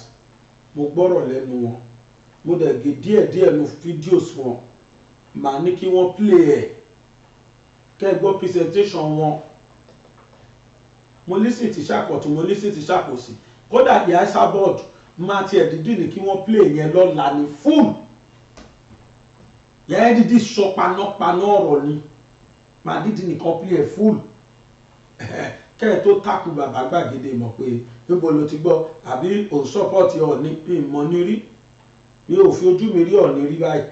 mo gbọ́rọ̀ lẹ́nu wọn mo dẹ̀ gé díẹ̀díẹ̀ nu fídíòs wọn màá ní kí wọ́n play ẹ̀ kẹ́ ẹ gbọ́ presentation wọn mo lísìn ti ṣàkọ̀tún mo lísìn ti ṣàkòsí kódà ìyá sábọ̀dù máa tiẹ̀ dídì ní kí wọ́n play yẹn lọ́la ní full yẹn dídì sọ panápaná ọ̀rọ̀ ni máa dídì nìkan play ẹ̀ full kẹ́ ẹ tó takù bàbá gbàgede mọ̀ pé níbo ló ti gbọ́ àbí òun support Ọọ̀ni ìmọ̀ ní rí mi ò fi ojú mi rí Ọọ̀ni rí báyìí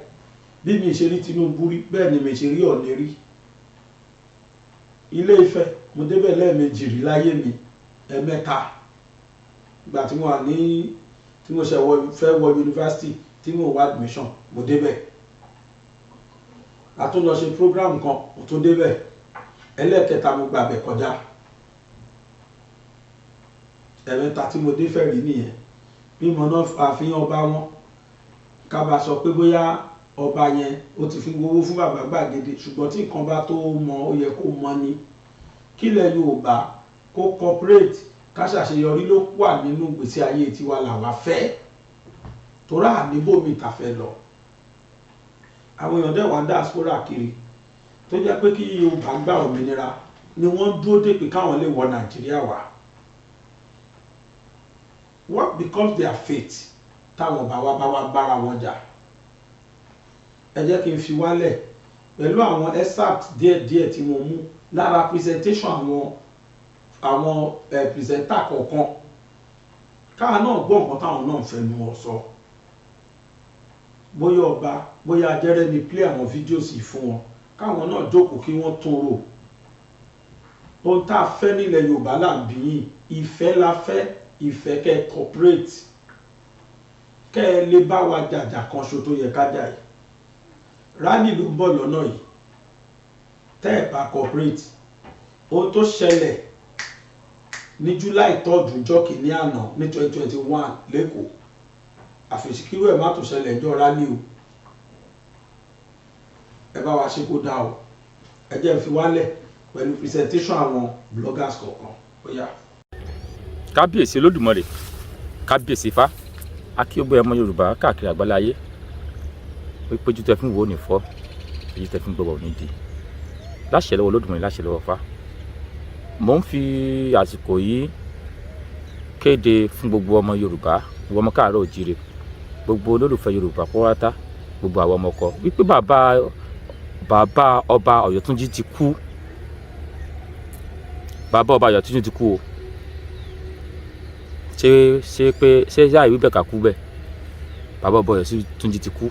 bí mi ṣe rí Tinubu rí bẹ́ẹ̀ ni mi ṣe rí Ọọ̀ni rí Ilé Ifẹ̀ mo débẹ̀ lẹ́ẹ̀mejì rí láyé mi ẹ̀mẹ́ta ìgbà tí mo wà ní tí mo fẹ́ wọ yunifásitì tí mo wá admission mo débẹ̀ a tún lọ ṣe program kan mo tún débẹ̀ ẹlẹ́ẹ̀kẹta mo gbàbẹ̀ kọjá ẹ̀mẹ́ta tí mo dé fẹ́ rí nìyẹn mímọ náà àfihàn ọba wọn ká bá sọ pé bóyá ọba yẹn ó ti fi gbowó fún bàbá gbàgede ṣùgbọ́n tí nǹkan bá tó mọ ó yẹ kó mọ ni kílẹ̀ Yorùbá kó corporate ká ṣàṣeyọrí ló wà nínú ìgbésí ayé tiwa làwa fẹ́ torá àníbòmí ta fẹ́ lọ àwọn èèyàn dẹ̀ wá diaspora kiri tó jẹ́ pé kí Yorùbá gbà òmìnira ni wọ́n dúró dé pé káwọn lè wọ Nàìjíríà wá what becomes their fate táwọn bá wá bára wọn jà ẹ jẹ́ kí n fi wálẹ̀ pẹ̀lú àwọn excerpt díẹ̀díẹ̀ tí mo mú lára presentation àwọn presenter kọ̀ọ̀kan káà náà gbọ́ nǹkan táwọn náà fẹ́ nu ọ̀sọ́ bóyá ọba bóyá ajẹ́rẹ́ ni play àwọn fídíòs yìí fún wọn káwọn náà jókòó kí wọ́n tún rò ohun tá a fẹ́ nílẹ̀ Yorùbá là ń bí yín ìfẹ́ la fẹ́ ìfẹ́ kẹ́ ẹ corporate kẹ́ ẹ lè bá wa jàjà kan ṣo tó yẹ ká jà yìí rally ló ń bọ̀ lọ́nà yìí tẹ́ ẹ bá corporate ohun tó ṣẹlẹ̀ ní July 3rd ọjọ́ kìíní àná ní 2021 lẹ́kọ̀ọ́ àfẹ̀síkírú ẹ̀ má tó ṣẹlẹ̀ ẹjọ́ rally o ẹ bá wa ṣe kó dá o ẹ jẹ́ fi wálẹ̀ pẹ̀lú presentation àwọn bloggers kọ̀ọ̀kan ó yá. Kábíyèsí Olódùmarè kábíyèsí Ifá akíọgbẹ ọmọ Yorùbá káàkiri àgbáláyé wípé ojú tẹ fún wo ní fọ́ ojú tẹ fún gbọbọ ní di láṣẹ lọ́wọ́ Olódùmarè láṣẹ lọ́wọ́ Ifá. Mo ń fi àsìkò yìí kéde fún gbogbo ọmọ Yorùbá gbogbo ọmọ káàárọ̀ òjíire gbogbo olólùfẹ́ Yorùbá pọ́wátá gbogbo àwọn ọmọ ọkọ wípé bàbá ọba Ọ̀yọ́túnjí ti kú bàbá ọba Ọ̀yọ́túnjí ti kú o ṣé yá ìwé bẹ́ẹ̀ ká kú bẹ́ẹ̀ bàbá ọba Ọ̀yọ́túnjí ti kú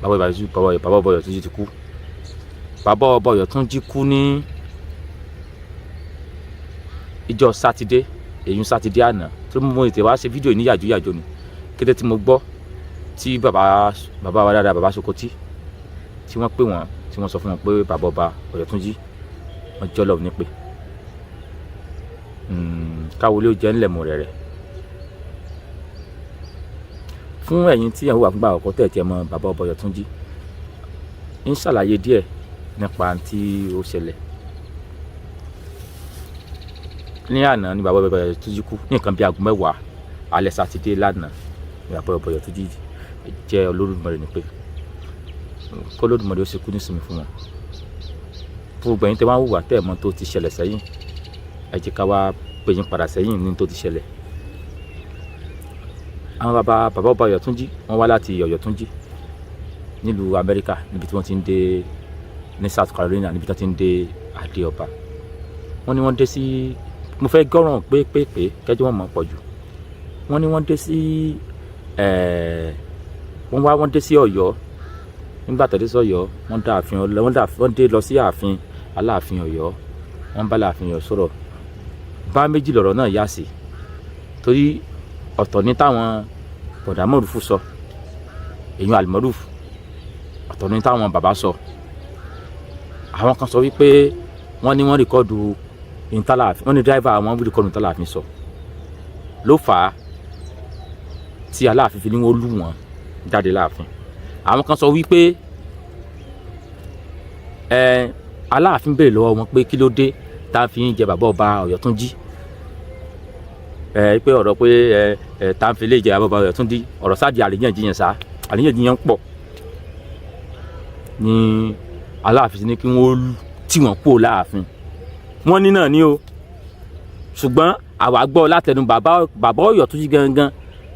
bàbá ọba Ọ̀yọ́túnjí ti kú bàbá ọba Ọ̀yọ́túnjí kú ní ìjọ sátidé èyí sátidé àná tó mú ètè wá ṣe fídíò ní yàjóyàjó ni kété tí mo gbọ́ tí bàbá wa dáadáa bàbá Sokoti tí wọ́n pè wọ́n tí wọ́n sọ fún wọn pé bàbá ọba Ọ̀yọ́túnjí wọ́n jọ́ lọ́wọ́ nípè káwọlé ó jẹ́ ńlẹ̀ mọ́ rẹ̀ fún ẹ̀yin tí ẹ̀hún wà fún bàbá ọkọ tẹ̀ mọ́ bàbá ọba Ọ̀yọ́túnjí ń ṣàlàyé díẹ̀ nípa tí ó ṣẹlẹ̀ ní àná ní bàbá ọba Ọ̀yọ́túnjí kú ní nǹkan bí aago 10 alẹ́ sátidé lánàá ní bàbá ọba Ọ̀yọ́túnjí jẹ́ Olódùmarè ní pé kó Olódùmarè ó ṣe kú nísìnyí fún wọn fún gbogbo ẹ̀yin tẹ́ wọ́n wùwà tẹ́ mọ́ tó ti ṣẹlẹ̀ sẹ́yìn ẹ jẹ́ ká wá pè yín padà sẹ́yìn ní tó ti ṣẹlẹ̀. Àwọn bàbá ọba Ọ̀yọ́túnjí wọ́n wá láti Ọ̀yọ́túnjí nílùú Amẹ́ríkà níbi tí wọ́n ti ń dé ní South Carolina níbi tí wọ́n ti ń dé adé ọba. Wọ́n ní wọ́n dé sí mo fẹ́ gọ́ràn pé kẹ́jọ́ wọn mọ̀ pọ̀ jù. Wọ́n ní wọ́n dé sí wọ́n dé sí Ọ̀yọ́. Nígbà tó dé sí Ọ̀yọ́ wọ́n dé lọ sí ààfin Aláàfin Ọ̀yọ́. Wọ́n bá Aláàfin Ọ̀yọ́ sọ̀rọ̀. Bá méjì lọ̀rọ̀ náà yá sí torí ọ̀tọ̀ ní táwọn bọ̀dá Mọ̀rúfù sọ èyàn Al-Maruf, ọ̀tọ̀ ní táwọn bàbá sọ. Àwọn kan sọ wípé wọ́n ní wọ́n rìkọ́dù ìntàláàfin, wọ́n ní dráìvà àwọn rìkọ́dù ìntàláàfin sọ ló fà á tí Aláàfin fi ní wọ́n lù wọ́n jáde láàfin. Àwọn kan sọ wípé Aláàfin béèrè lọ́wọ́ wọn pé kí ló dé tá a fi ń jẹ bàbá ọba Ọ̀yọ́túnjí, pé ọ̀rọ̀ pé tá a fi lè jẹ bàbá ọba Ọ̀yọ́túnjí, ọ̀rọ̀ sáà di àríyànjiyàn sá, àríyànjiyàn pọ̀ ní Aláàfin ní kí wọ́n tì wọ́n kúrò láàfin. Wọ́n ní náà ní o, ṣùgbọ́n àwa gbọ́ látẹnu bàbá Ọ̀yọ́túnjí gangan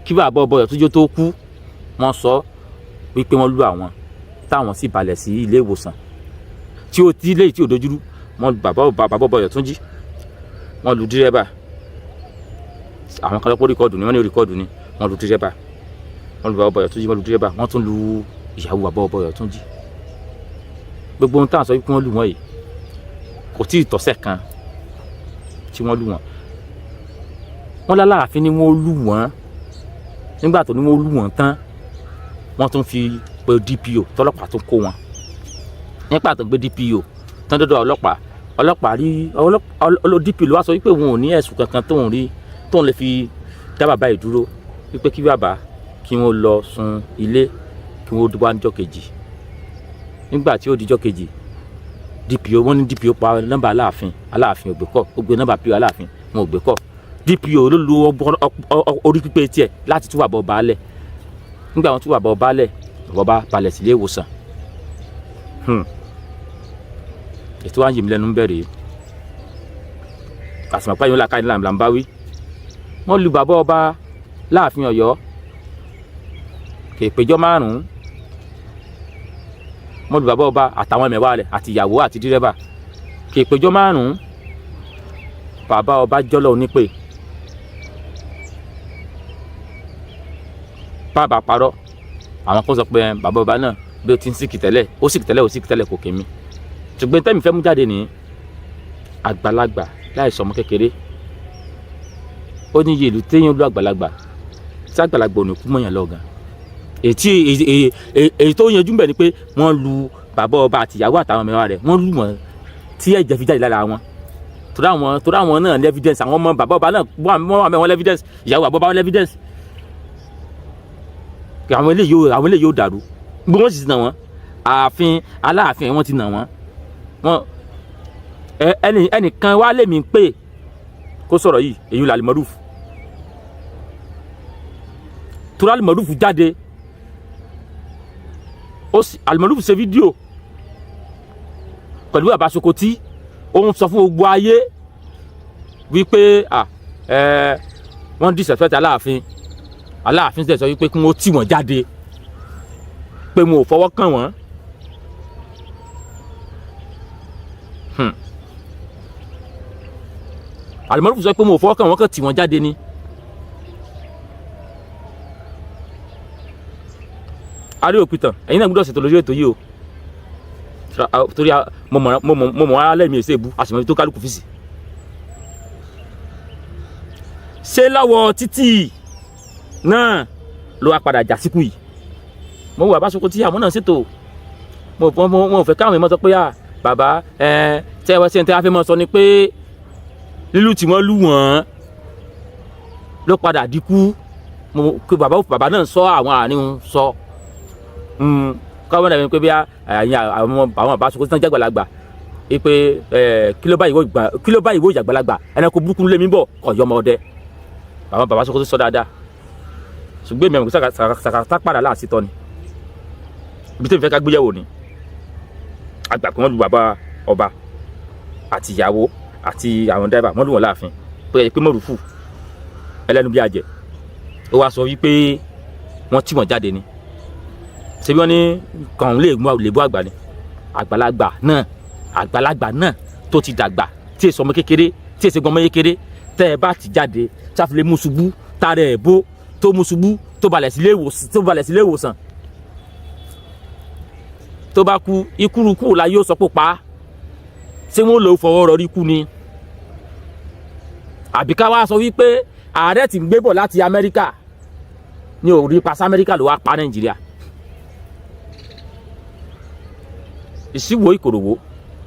kí bàbá ọba Ọ̀yọ́túnjí tó kú. Wọ́n sọ wípé wọ́n lù àwọn táwọn sì balẹ̀ sí ilé ìwòsàn tí ó ti léyìí tí ò dojúrú. Wọ́n lu bàbá ọba Ọ̀yọ́túnjí, wọ́n lu dírẹ́bà. Àwọn kan lọ́pọ̀ rìkọ́dù ni wọ́n ní rìkọ́dù ni wọ́n lu dírẹ́bà, wọ́n lu bàbá ọba Ọ̀yọ́túnjí, wọ́n lu dírẹ́bà, wọ́n tún lu ìyàwó bàbá ọba Ọ̀yọ́túnjí. Gbogbo ohun táwọn sọ wípé wọ́n lù wọ́n yìí kò tí ì tọ́sẹ̀ kan tí wọ́n lù wọ́n. Wọ́n l'Aláàfin ni wọ́n lù wọ́n. Nígbà tó ní wọ́n lù wọ́n tán wọ́n tún fi pe DPO tọ́lọ́pàá tó kó wọn. Nígbà tó gbé DPO tán dọ́dọ̀ ọlọ́pàá rí DPO ló wá sọ wípé wọn ò ní ẹ̀sùn kankan tóun lè fi dá bàbá yìí dúró, wípé kí bàbá kí wọ́n lọ sun ilé kí wọ́n wá níjọ́ kejì. Nígbà tí ó dijọ́ kejì DPO wọ́n ní DPO pa nọ́mbà Aláàfin ò gbé kọ́, ó gbé nọ́mbà PO Aláàfin wọn ò gbé kọ́. DPO ló lu orí pípé tiẹ̀ láti tú bàbá ọba lẹ̀. Nígbà wọn tú bàbá ọba lẹ̀, bàbá ọba balẹ̀ sílé ìwòsàn. Ètò wa ń yé mi lẹ́nu bẹ̀rẹ̀ àsìmọ̀pá yìí ó làkàyè là ń bá wí. Wọ́n lu bàbá ọba láàfin Ọ̀yọ́ kèèpéjọ́ 5. Wọ́n lu bàbá ọba àtàwọn ẹ̀mẹ̀wá rẹ̀ àti ìyàwó àti dírẹ́bà kèèpéjọ́ 5. Bàbá ọba jọ́lọ́ onípè. Bàbá parọ́, àwọn kan sọ pé bàbá ọba náà bí ó ti ń sìkì tẹ́lẹ̀ kò kémi. Ṣùgbọ́n tẹ́mi fẹ́ mú jáde ní àgbàlagbà láì sọmọ kékeré. Ó ní iye ìlú téèyàn lu àgbàlagbà tí àgbàlagbà ò ní kú mọ́yàn lọ́gàn. Èyí tó yanjú bẹ̀ ni pé wọ́n lu bàbá ọba àti ìyàwó àtàwọn mẹ́wàá rẹ̀, wọ́n lù wọ́n tí ẹ̀jẹ̀ fi jáde lára wọn. Torí àwọn náà ní evidence, àwọn ọmọ bàbá ọba náà wọ́n wà mẹ́wọ́n evidence, ìyàwó bàbá ọba evidence. Àwọn eléyìí yóò dàrú bí wọ́n sì ti nà wọ́n. Ààfin Aláàfin wọ́n ti nà wọ́n. Ẹnìkan wá lèmi ń pè kó sọ̀rọ̀ yìí, èyí là Al-Maruf. Torí Al-Maruf jáde, Al-Maruf ṣe fídíò pẹ̀lú bàbá Sokoti. Òun sọ fún gbogbo ayé wípé wọ́n disrespect Aláàfin. Aláàfin sọ wípé kí wọ́n tì wọ́n jáde, pé wọn ò fọwọ́ kàn wọ́n. Al-Maruf sọ pé wọn ò fọwọ́ kàn wọ́n, kàn tì wọ́n jáde ni. Arí òpìtàn ẹ̀yin náà gbọ́dọ̀ ṣètò lórí ètò yìí o, torí mo mọ̀ alẹ́ mi èsè ìbú àṣìmọ́ tó kálukú fìsì. Ṣé lọ́wọ́ títì náà ló wá padà jà síkú yìí? Mo wà bá Sokoti àwọn náà ṣètò. Mo fẹ́ káwọn èèyàn sọ pé bàbá tẹ́ a fẹ́ mọ́ sọ ni pé lílù tí wọ́n lù wọ́n ló padà dínkù. Bàbá náà sọ àwọn àárín sọ. Káwọn náà wí pé bí àwọn bàbá Sokoti náà jágbàlagbà pé kí ló bá ìwò ìjàgbàlagbà ẹranko burúkú lé mi bọ̀ ọ̀yọ́ ọmọ ọdẹ. Àwọn bàbá Sokoti sọ dáadáa. Ṣùgbọ́n èmi àwọn sàkàtà padà láàsì tọ́ ni. Ibi tí mo fẹ́ ká gbéyàwó ni àgbà kan wọ́n lu bàbá ọba àti ìyàwó àti àwọn dráìvà, wọ́n lù wọ́n láàfin pé Mọ̀rúfù ẹlẹ́nu bí àjẹ́. Ó wá sọ wípé wọ́n tì wọ́n jáde ni. Ṣé bí wọ́n ní kàn lè bú àgbà ni? Àgbàlagbà náà tó ti dàgbà tí èso ọmọ kékeré tí èso ọmọ kékeré tẹ́ ẹ bá ti jáde sáfìlẹ̀ mú ṣubú tààrẹ ẹ̀ bó tó mú ṣubú tó balẹ̀ sílé ìwòsàn tó bá kú ikúrukú la yóò sọ pé pa ṣé wọ́n lò fọwọ́ rọrí kú ni àbí ká wá sọ wípé ààrẹ tí ń gbé bọ̀ láti Amẹ́ríkà ní orí pas Amẹ́ríkà ló wá pa Nàìjíríà. Ìṣíwò ìkòròwò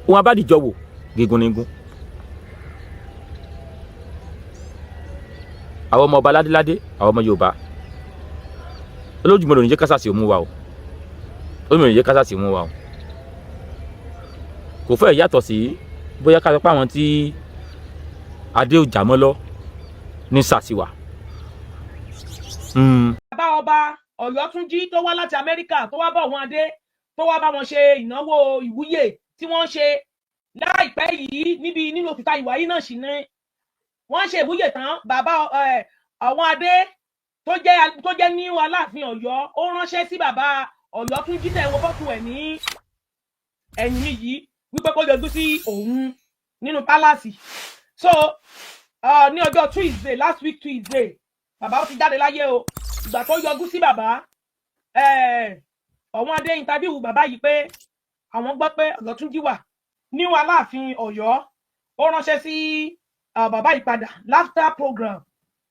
ohun abádìjọ wò gígùn nígún. Àwọn ọmọ ọba ládéládé àwọn ọmọ Yorùbá Olódùmarè ò ní jẹ́ kásàsì ó mú wa o Olódùmarè ò ní jẹ́ kásàsì ó mú wa o kò fẹ́ yàtọ̀ sí bóyá ká sọ pé àwọn tí adé ò jà mọ́ lọ ní sàṣìwà. Bàbá ọba Ọ̀yọ́túnjí tó wá láti Amẹ́ríkà tó wá bọ̀ wọn adé tó wá bá wọn ṣe ìnáwó ìwúyè tí wọ́n ṣe láìpẹ́ yìí níbi nínú òkúta ìwà yìí náà sì ni wọ́n ṣe ìwúyè tán. Bàbá àwọn adé tó jẹ́ ní Aláàfin Ọ̀yọ́ ó ránṣẹ́ sí bàbá Ọ̀yọ́túnjí tẹ̀ wọ́n fọ́tò ẹ̀ ní ẹ̀yìn yìí wípé kó yọjú sí òun nínú pálásì. So ní ọjọ́ Tuesday last week Tuesday bàbá ó ti jáde láyé o. Ìgbà tó yọjú sí bàbá ọ̀wọ́n adé interview bàbá yìí pé àwọn gbọ́ pé Ọ̀yọ́túnjí wà ní Aláàfin Ọ̀yọ́. Ó ránṣẹ́ sí bàbá yìí padà laughter program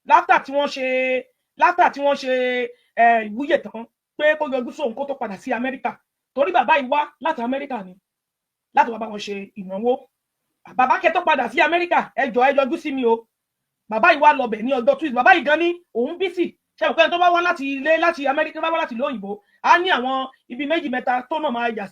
laughter tí wọ́n ṣe ìwúyè tán pé kó yọjú sóhun kó tó padà sí Amẹ́ríkà torí bàbá yìí wá láti Amẹ́ríkà ni láti wá bá wọn ṣe ìnáwó. Bàbá kẹ́ tó padà sí Amẹ́ríkà ẹ jọ̀ọ́ ẹ yọjú sí mi o. Bàbá yìí wá lọbẹ̀ ní ọjọ́ Tuesday. Bàbá yìí gan ní òun bísì ṣe òkè tó bá wá láti Amẹ́ríkà bá wá láti ìlú òyìnbó á ní àwọn ibi méjì mẹ́ta tó náà máa yà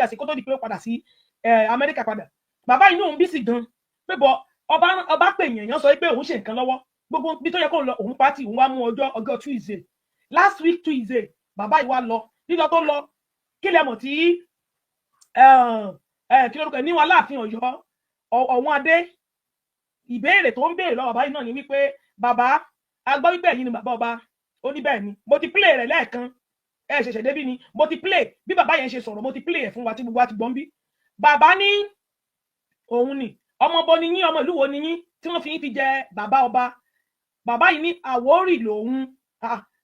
sí kó tó di pé ó padà sí Amẹ́ríkà padà. Bàbá yìí ní òun bísì gan pé bọ ọba pè yẹn sọ pé òun ṣe nǹkan lọ́wọ́ gbogbo bí tó yẹ kó lọ òun pátì òun wá mú ọjọ́ Tuesday last week Tuesday. Bàbá yìí wá lọ lílọ tó lọ kí lẹ mọ̀ tí kí lórúkọ ní Aláàfin Ọ̀yọ́ ọ̀wọ́n adé ìbéèrè tó ń béèrè lọ́wọ́ bàbá yìí náà ni wípé bàbá agbọ́ wípé ẹ̀yin ni bàbá ọba ó ní bẹ́ẹ̀ ni mo ti play rẹ̀ lẹ́ẹ̀kan ṣẹ̀ṣẹ̀ débí ni mo ti play bí bàbá yẹn ṣe sọ̀rọ̀ mo ti play ẹ̀ fún wa tí gbogbo wa ti gbọ́n bí. Bàbá ní òun ni ọmọ bo ni yín ọmọ ìlú wo ni yín tí wọ́n fi yín fi jẹ bàbá ọba. Bàbá yìí ní Àwórì lòun.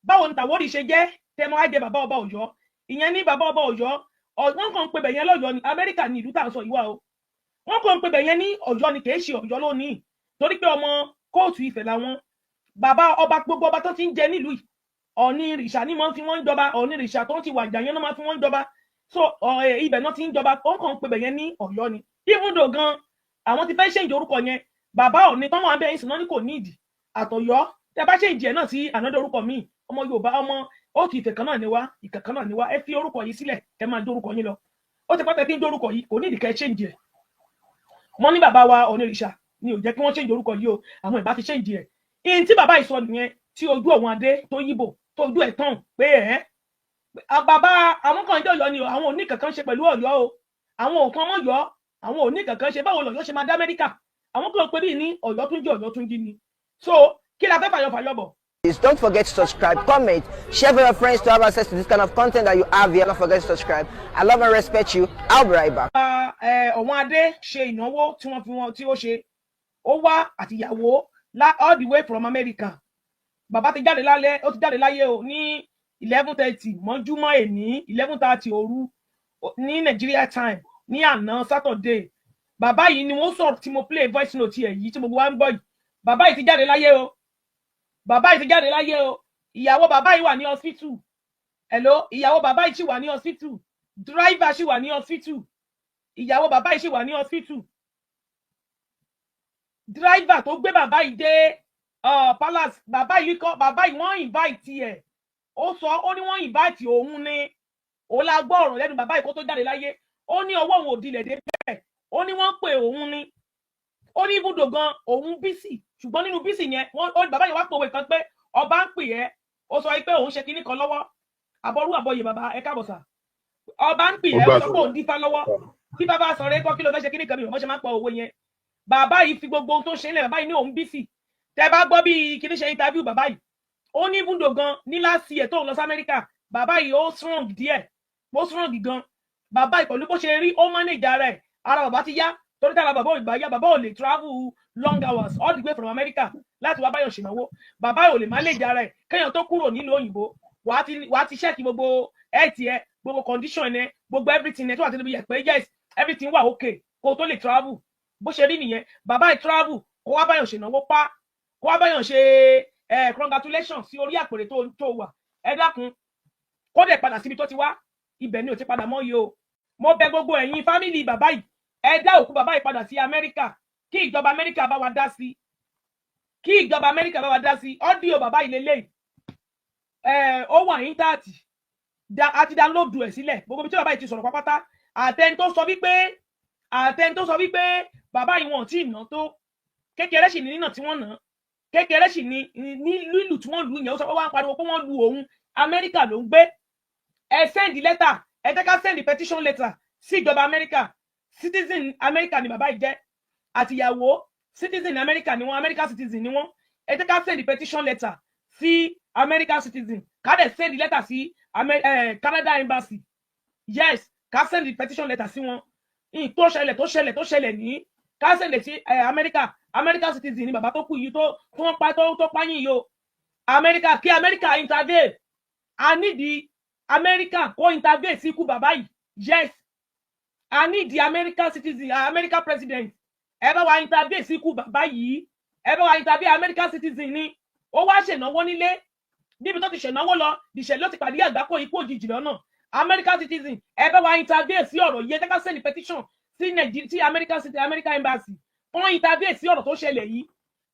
Báwo ni tàwórì ṣe jẹ́ tẹmọ á jẹ bàbá ọba Ọ̀yọ́ ìyẹn ní bàbá ọba Ọ̀yọ́ wọ́n kàn ń pe bẹ̀yẹn lọ́yọ́ ni Amẹ́ríkà ní ìlú tá à ń sọ yìí wá o. Wọ́n kàn ń pe bẹ̀yẹn ní Ọ̀yọ́ ni kì í ṣe Ọ̀yọ́ lónìí torí pé ọmọ kóòtù Ifẹ̀ làwọn. Bàbá ọba gbogbo ọba tó ti ń jẹ nílùú yìí Ọ̀ọ̀ni ìrìṣà ni wọ́n fi wọ́n ń jọba Ọ̀ọ̀ni ìrìṣà tó ń ti wàjà yẹn náà máa fi wọ́n ń jọba. So ibẹ̀ náà ti ń jọba wọ́n kàn ń pe bẹ̀yẹn ní Ọ̀yọ́ ni. Even though gan àwọn ti fẹ́ change orúkọ yẹn bàbá Ọ̀ọ̀ni tán wà bẹ́ẹ̀ sì náà ní kò ní ìdí àtọ̀yọ́ tẹ bá change ẹ̀ náà sí another orúkọ míì ọmọ Yorùbá ọmọ ó ti Ifẹ̀ kan náà ni wá ìkà kan náà ni wá ẹ fi orúkọ yìí sílẹ̀ ẹ máa dórúkọ yín lọ. Ó ti pátá tí ń dórúkọ yìí kò ní ìdí kẹ́ change ẹ̀. Wọ́n ní bàbá wa Ọ̀ọ̀ni ìrìṣà ni ò jẹ́ kí wọ́n change orúkọ yìí o àwọn ìbá ti change ẹ̀. Ìyẹn tí bàbá ìsọ nìyẹn tí ojú ọ̀wọ́n adé tó yíbò tó ojú ẹ̀ tán pé bàbá àwọn kan jẹ́ Ọ̀yọ́ ni àwọn òní kankan ṣe pẹ̀lú Ọ̀yọ́ o àwọn òkan mọ́ yọ àwọn òní kankan ṣe báwo lọ̀yọ́ ṣe máa dá Amẹ́ríkà àwọn kan pé bí ní Ọ̀yọ́túnjí ni. So kí la fẹ́ fàyọ̀ bọ̀. Please don't forget to subscribe, comment, share with your friends to have access to this kind of content that you have here. Don't forget to subscribe. I love and respect you. I'll be right back. Ọ̀wọ́n adé ṣe ìnáwó tí ó ṣe ó wá àtìyàwó all the way from America. Bàbá ti jáde lálẹ́ ó ti jáde láyé o ní 11:30 mọ́júmọ́ èní 11:30 òru ní Nigeria time ní àná Saturday. Bàbá yìí ni wọ́n sọ̀rọ̀ tí mo play voice note ẹ̀ yìí tí mo wá ń gbọ́ yìí. Bàbá yìí ti jáde láyé o. Bàbá yìí ti jáde láyé o. Ìyàwó bàbá yìí wà ní hospital. Hello, ìyàwó bàbá yìí sì wà ní hospital. Driver sì wà ní hospital. Ìyàwó bàbá yìí sì wà ní hospital. Driver tó gbé bàbá yìí dé palace bàbá yìí wọ́n invite ẹ̀. Ó sọ ó ní wọ́n invite òun ni. Ó la gbọ́ ọ̀rọ̀ lẹ́nu bàbá yìí kó tó jáde láyé. Ó ní ọwọ́ òun ò dilẹ̀ dé bẹ́ẹ̀. Ó ní wọ́n pè òun ni. Ó ní ibùdó gan òun bísì ṣùgbọ́n nínú bísì yẹn bàbá yẹn wá pòwe kan pé ọba ń pè ẹ́ ó sọ pé òun ṣe kinní kan lọ́wọ́ àbọ̀rú àbọ̀yè bàbá ẹ káàbọ̀ sà ọba ń pè ẹ́ ó sọ pé òun dífá lọ́wọ́ tí bàbá sọ̀rọ̀ ẹ̀kọ́ kí ló fẹ́ ṣe kinní kan mi ò mọ̀ ṣe máa ń pọ̀ owó yẹn bàbá yìí fi gbogbo ohun tó ṣe ń lẹ̀ bàbá yìí ní òun bísì tẹ bá gbọ́ bí kinní ṣe interview bàbá yìí ó ní ibùdó gan ní last year tó ń lọ sí Amẹ́ríkà bàbá yìí ó strong díẹ̀ ó strong gan bàbá yìí pẹ̀lú bó ṣe rí ó manage ara bàbá ti yá torí tára bàbá ò gbà yá bàbá ò lè travel long hours all the way from America láti wá báyọ̀ ṣènáwó bàbá ò lè má lè jara ẹ̀ kéèyàn tó kúrò nílùú òyìnbó wàá ti ṣẹ́ẹ̀kì gbogbo ẹ̀ẹ́tì ẹ gbogbo condition ẹ gbogbo everything ẹ tó wà tẹ́lẹ̀ bí yẹ pé yes everything wà okay kó o tó lè travel bó ṣe rí nìyẹn bàbá ẹ̀ travel kó wá báyọ̀ ṣènáwó pa kó wá báyọ̀ ṣe congratulations sí orí àpèrè tó wà ẹ dákun kó dẹ̀ padà síbi tó ti wá ibẹ̀ ni ò ti padà mọ́ yìí o mo bẹ̀ gbogbo ẹ̀yin fámìlì bàbá yìí ẹ dá òkú bàbá yìí padà sí Amẹ́ríkà kí ìjọba Amẹ́ríkà bá wa dá sí kí ìjọba Amẹ́ríkà bá wa dá sí ọ́díò bàbá yìí lélẹ́yìí ó wà íńtáàtì àti dáńlódù ẹ̀ sílẹ̀ gbogbo bí tí bàbá yìí ti sọ̀rọ̀ pápátá àtẹni tó sọ wípé bàbá yìí wọn ò tí ì ná tó kékeré sì ní nínà tí wọ́n ná kékeré sì ní lílù tí wọ́n lù yẹn ó sọ pé wọ́n á pariwo pé wọ́n lu òun Amẹ́ríkà ló ń gbé ẹ sẹ́ndì lẹ́tà ẹ jẹ́ ká sẹ́ndì petition letter sí ìjọba Amẹ́ríkà citizen Amẹ́ríkà ni bàbá yìí jẹ́ àtìyàwó citizen Amẹ́ríkà ni wọ́n American citizen ni wọ́n ẹ jẹ́ ká sẹ́ndì petition letter sí American citizen ká dẹ̀ sẹ́ndì letter sí Canada embassy yes ká sẹ́ndì petition letter sí wọn tó ṣẹlẹ̀ ní ká sẹ́ndì sí American citizen ni bàbá tó kú yìí tó pààyàn yìí o America kí America intervene I need the America kó intervene sí ikú bàbá yìí yes I need the American citizen American president ẹ bá wa intervene sí ikú bàbá yìí ẹ bá wa intervene American citizen ni ó wá ṣènáwó nílé níbi tó ti ṣènáwó lọ ìṣẹ̀lẹ̀ ló ti pàdé àgbákò ikú òjijì lọ́nà American citizen ẹ bá wa intervene sí ọ̀rọ̀ yìí ẹ jẹ́ ká send petition sí Nàìjíríà sí American embassy wọ́n intervene sí ọ̀rọ̀ tó ṣẹlẹ̀ yìí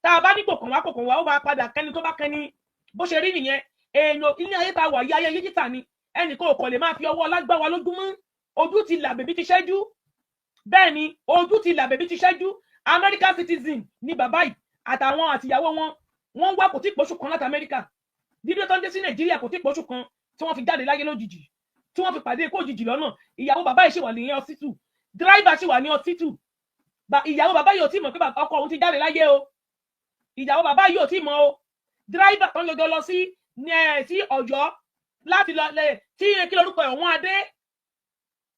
tá a bá ní kòkàn wá ó máa padà kẹ́ni tó bá kẹ́ni bó ṣe rí nìyẹn èèyàn ilé ayé ta wà yí ayé yíjìtà ni ẹnìkan ò kàn lè máa fi ọwọ́ lágbá wa lójúmọ́ ojú ti là bèbí ti ṣẹ́jú bẹ́ẹ̀ ni ojú ti là bèbí ti ṣẹ́jú American citizen ni bàbá yìí àtàwọn àtìyàwó wọn wá kò tí pọ̀ṣù kan láti Amẹ́ríkà dídé tó ń dé sí Nàìjíríà kò tí pọ̀ṣù kan tí wọ́n fi jáde láyé lójijì tí wọ́n fi pàdé ikú òjijì lọ́nà ìyàwó bàbá yìí ṣì wà ní hospital driver ṣì wà ní hospital ìyàwó bàbá yìí ò tí mọ̀ pé ọkọ òun ti jáde láyé o ìyàwó bàbá yìí ò tí mọ̀ o driver kan lọ́jọ́ lọ sí Ọ̀yọ́ láti lọ tí kí lórúkọ ẹ̀wọ̀n adé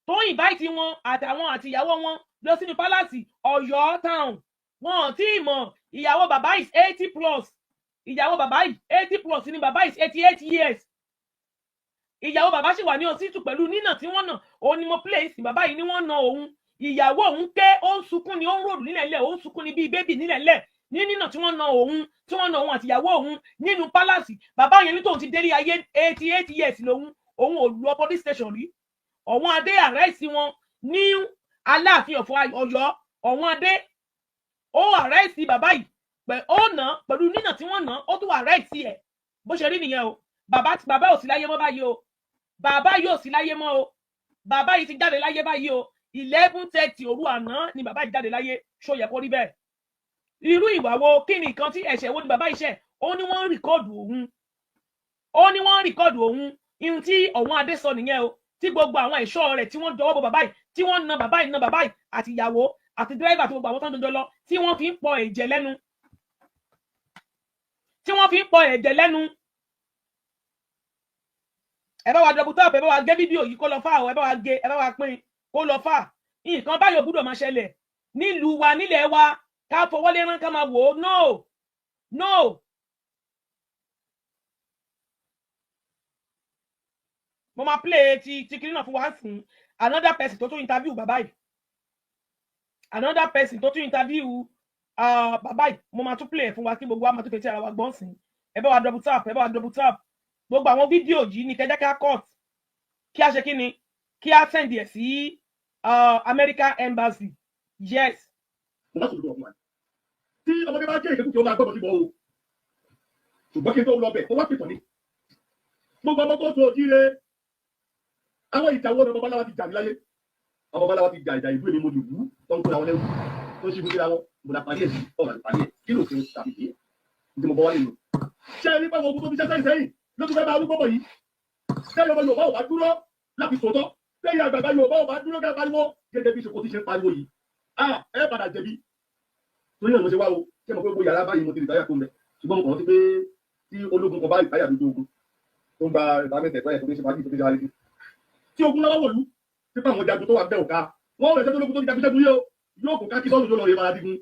tó invite wọn àtàwọn àtìyàwó wọn lọ sínú pálásì Ọ̀yọ́ town wọn ò tí ì mọ̀ ìyàwó bàbá is 80+ ìyàwó bàbá yìí 80+ ni bàbá is 88 years ìyàwó bàbá sì wà ní ọsítù pẹ̀lú nínà tí wọ́n nà òun ni mo place bàbá yìí ni wọ́n nà òun ìyàwó òun ké ó ń sunkún ni ó ń ròdù nílẹ̀ lẹ̀ ó ń sunkún ni bíi bébì nílẹ̀ lẹ̀ ní nínà tí wọ́n nà òun àtìyàwó òun nínú pálásì bàbá yẹn ní tóun ti délé ayé 88 years lòun òun ò lọ police station rí ọ̀wọ́n adé àrẹ́sì wọn ní Aláàfin Ọ̀yọ́ ọ̀wọ́n adé ó àrẹ́sì bàbá yìí ó nà pẹ̀lú nínà tí wọ́n nà ó tún àrẹ́sì ẹ̀ bó ṣe rí nìyẹn o bàbá ò sí láyé mọ́ báyìí o bàbá yóò sí láyé mọ́ o bàbá yìí ti jáde láyé báyìí o 11:30 òru àná ni bàbá yìí jáde láyé ṣó yẹ kó rí bẹ́ẹ̀ irú ìwà wo kí ni nǹkan tí ẹ̀ṣẹ̀ wo ni bàbá yìí ṣẹ̀ ó ní wọ́n rìkọ́ọ̀dù òun ihun tí ọ̀wọ́n adé sọ nìyẹn o tí gbogbo àwọn ẹ̀ṣọ́ rẹ̀ tí wọ́n jọwọ́ bọ bàbá yìí tí wọ́n na bàbá yìí àti ìyàwó àti dírẹ́fà àti gbogbo àwọn tó ń dọjọ́ lọ tí wọ́n fi ń pọ ẹ̀jẹ̀ lẹ́nu ẹ bá wa double tap ẹ bá wa gé fídíò yìí kó lọ fà ẹ bá wa gé ẹ bá wa pín kó lọ fà nǹkan báyọ̀ gbúdọ̀ máa ṣẹlẹ̀ nílùú wa nílẹ̀ wa ká fọwọ́lé rán ká máa wò ó no mo máa play ti kiri náà fún wa fún another person tó tún interview bàbá yìí bàbá yìí mo máa tún play fún wa kí gbogbo wa máa tún fetí ara wa gbọ́n sìn ẹ bá wa double tap gbogbo àwọn fídíò yìí ní kẹjẹ ká cut kí a ṣe kí ni kí a send ẹ sí American embassy yes. tí ọmọdé bá jẹ́ ìkékùké ó máa gbọ́dọ̀ síbọ̀ o ṣùgbọ́n kí n tó lọ bẹ̀ ó wá pìtàn ní gbogbo ọmọ tó tó jíire àwọn ìjàwó ọmọ babaláwa ti jà ní láyé ọmọ babaláwa ti jà ìjà ìlú èmi mo lù wú tó ń kó àwọn ẹrù tó ṣe fúnra wọn mo la parí ẹ̀ sí ọ̀rọ̀ àti parí ẹ̀ kí ló ṣe tàbí kí ní mo bọ́ wálé lò ṣé ẹni pé ogun tó fi ṣẹ́ṣẹ́ sẹ́yìn ló tún fẹ́ máa rúgbọ́ bọ̀ yìí sẹ́yìn ọmọ Yorùbá ò bá dúró láti sòótọ́ sẹ́yìn àgbàgbà Yorùbá ò bá dúró ká pariwo gẹ́gẹ́ bí ṣòkòtì ṣe ń pariwo yìí ẹ padà jẹ̀bi torí náà mo ṣe wá o ṣé mo pé gbogbo yàrá báyìí mo ti rìtáyà tó ń bẹ ṣùgbọ́n mo kàn rántí pé tí ológun kan bá rìtáyà lójú ogun tó ń gba ìbámẹ́tẹ̀ tó yẹ tó ń ṣe fàájì tó ń ṣe àlejò tí ogun lọ́wọ́ wọ̀lú tí pé àwọn jagun tó wà bẹ́ẹ̀ òka wọ́n rẹ̀ ṣẹ́gun ológun tó ti jagun ṣẹ́gun yóò kó ká kí sọ́ọ̀nù yóò lọ rẹ̀ máa digun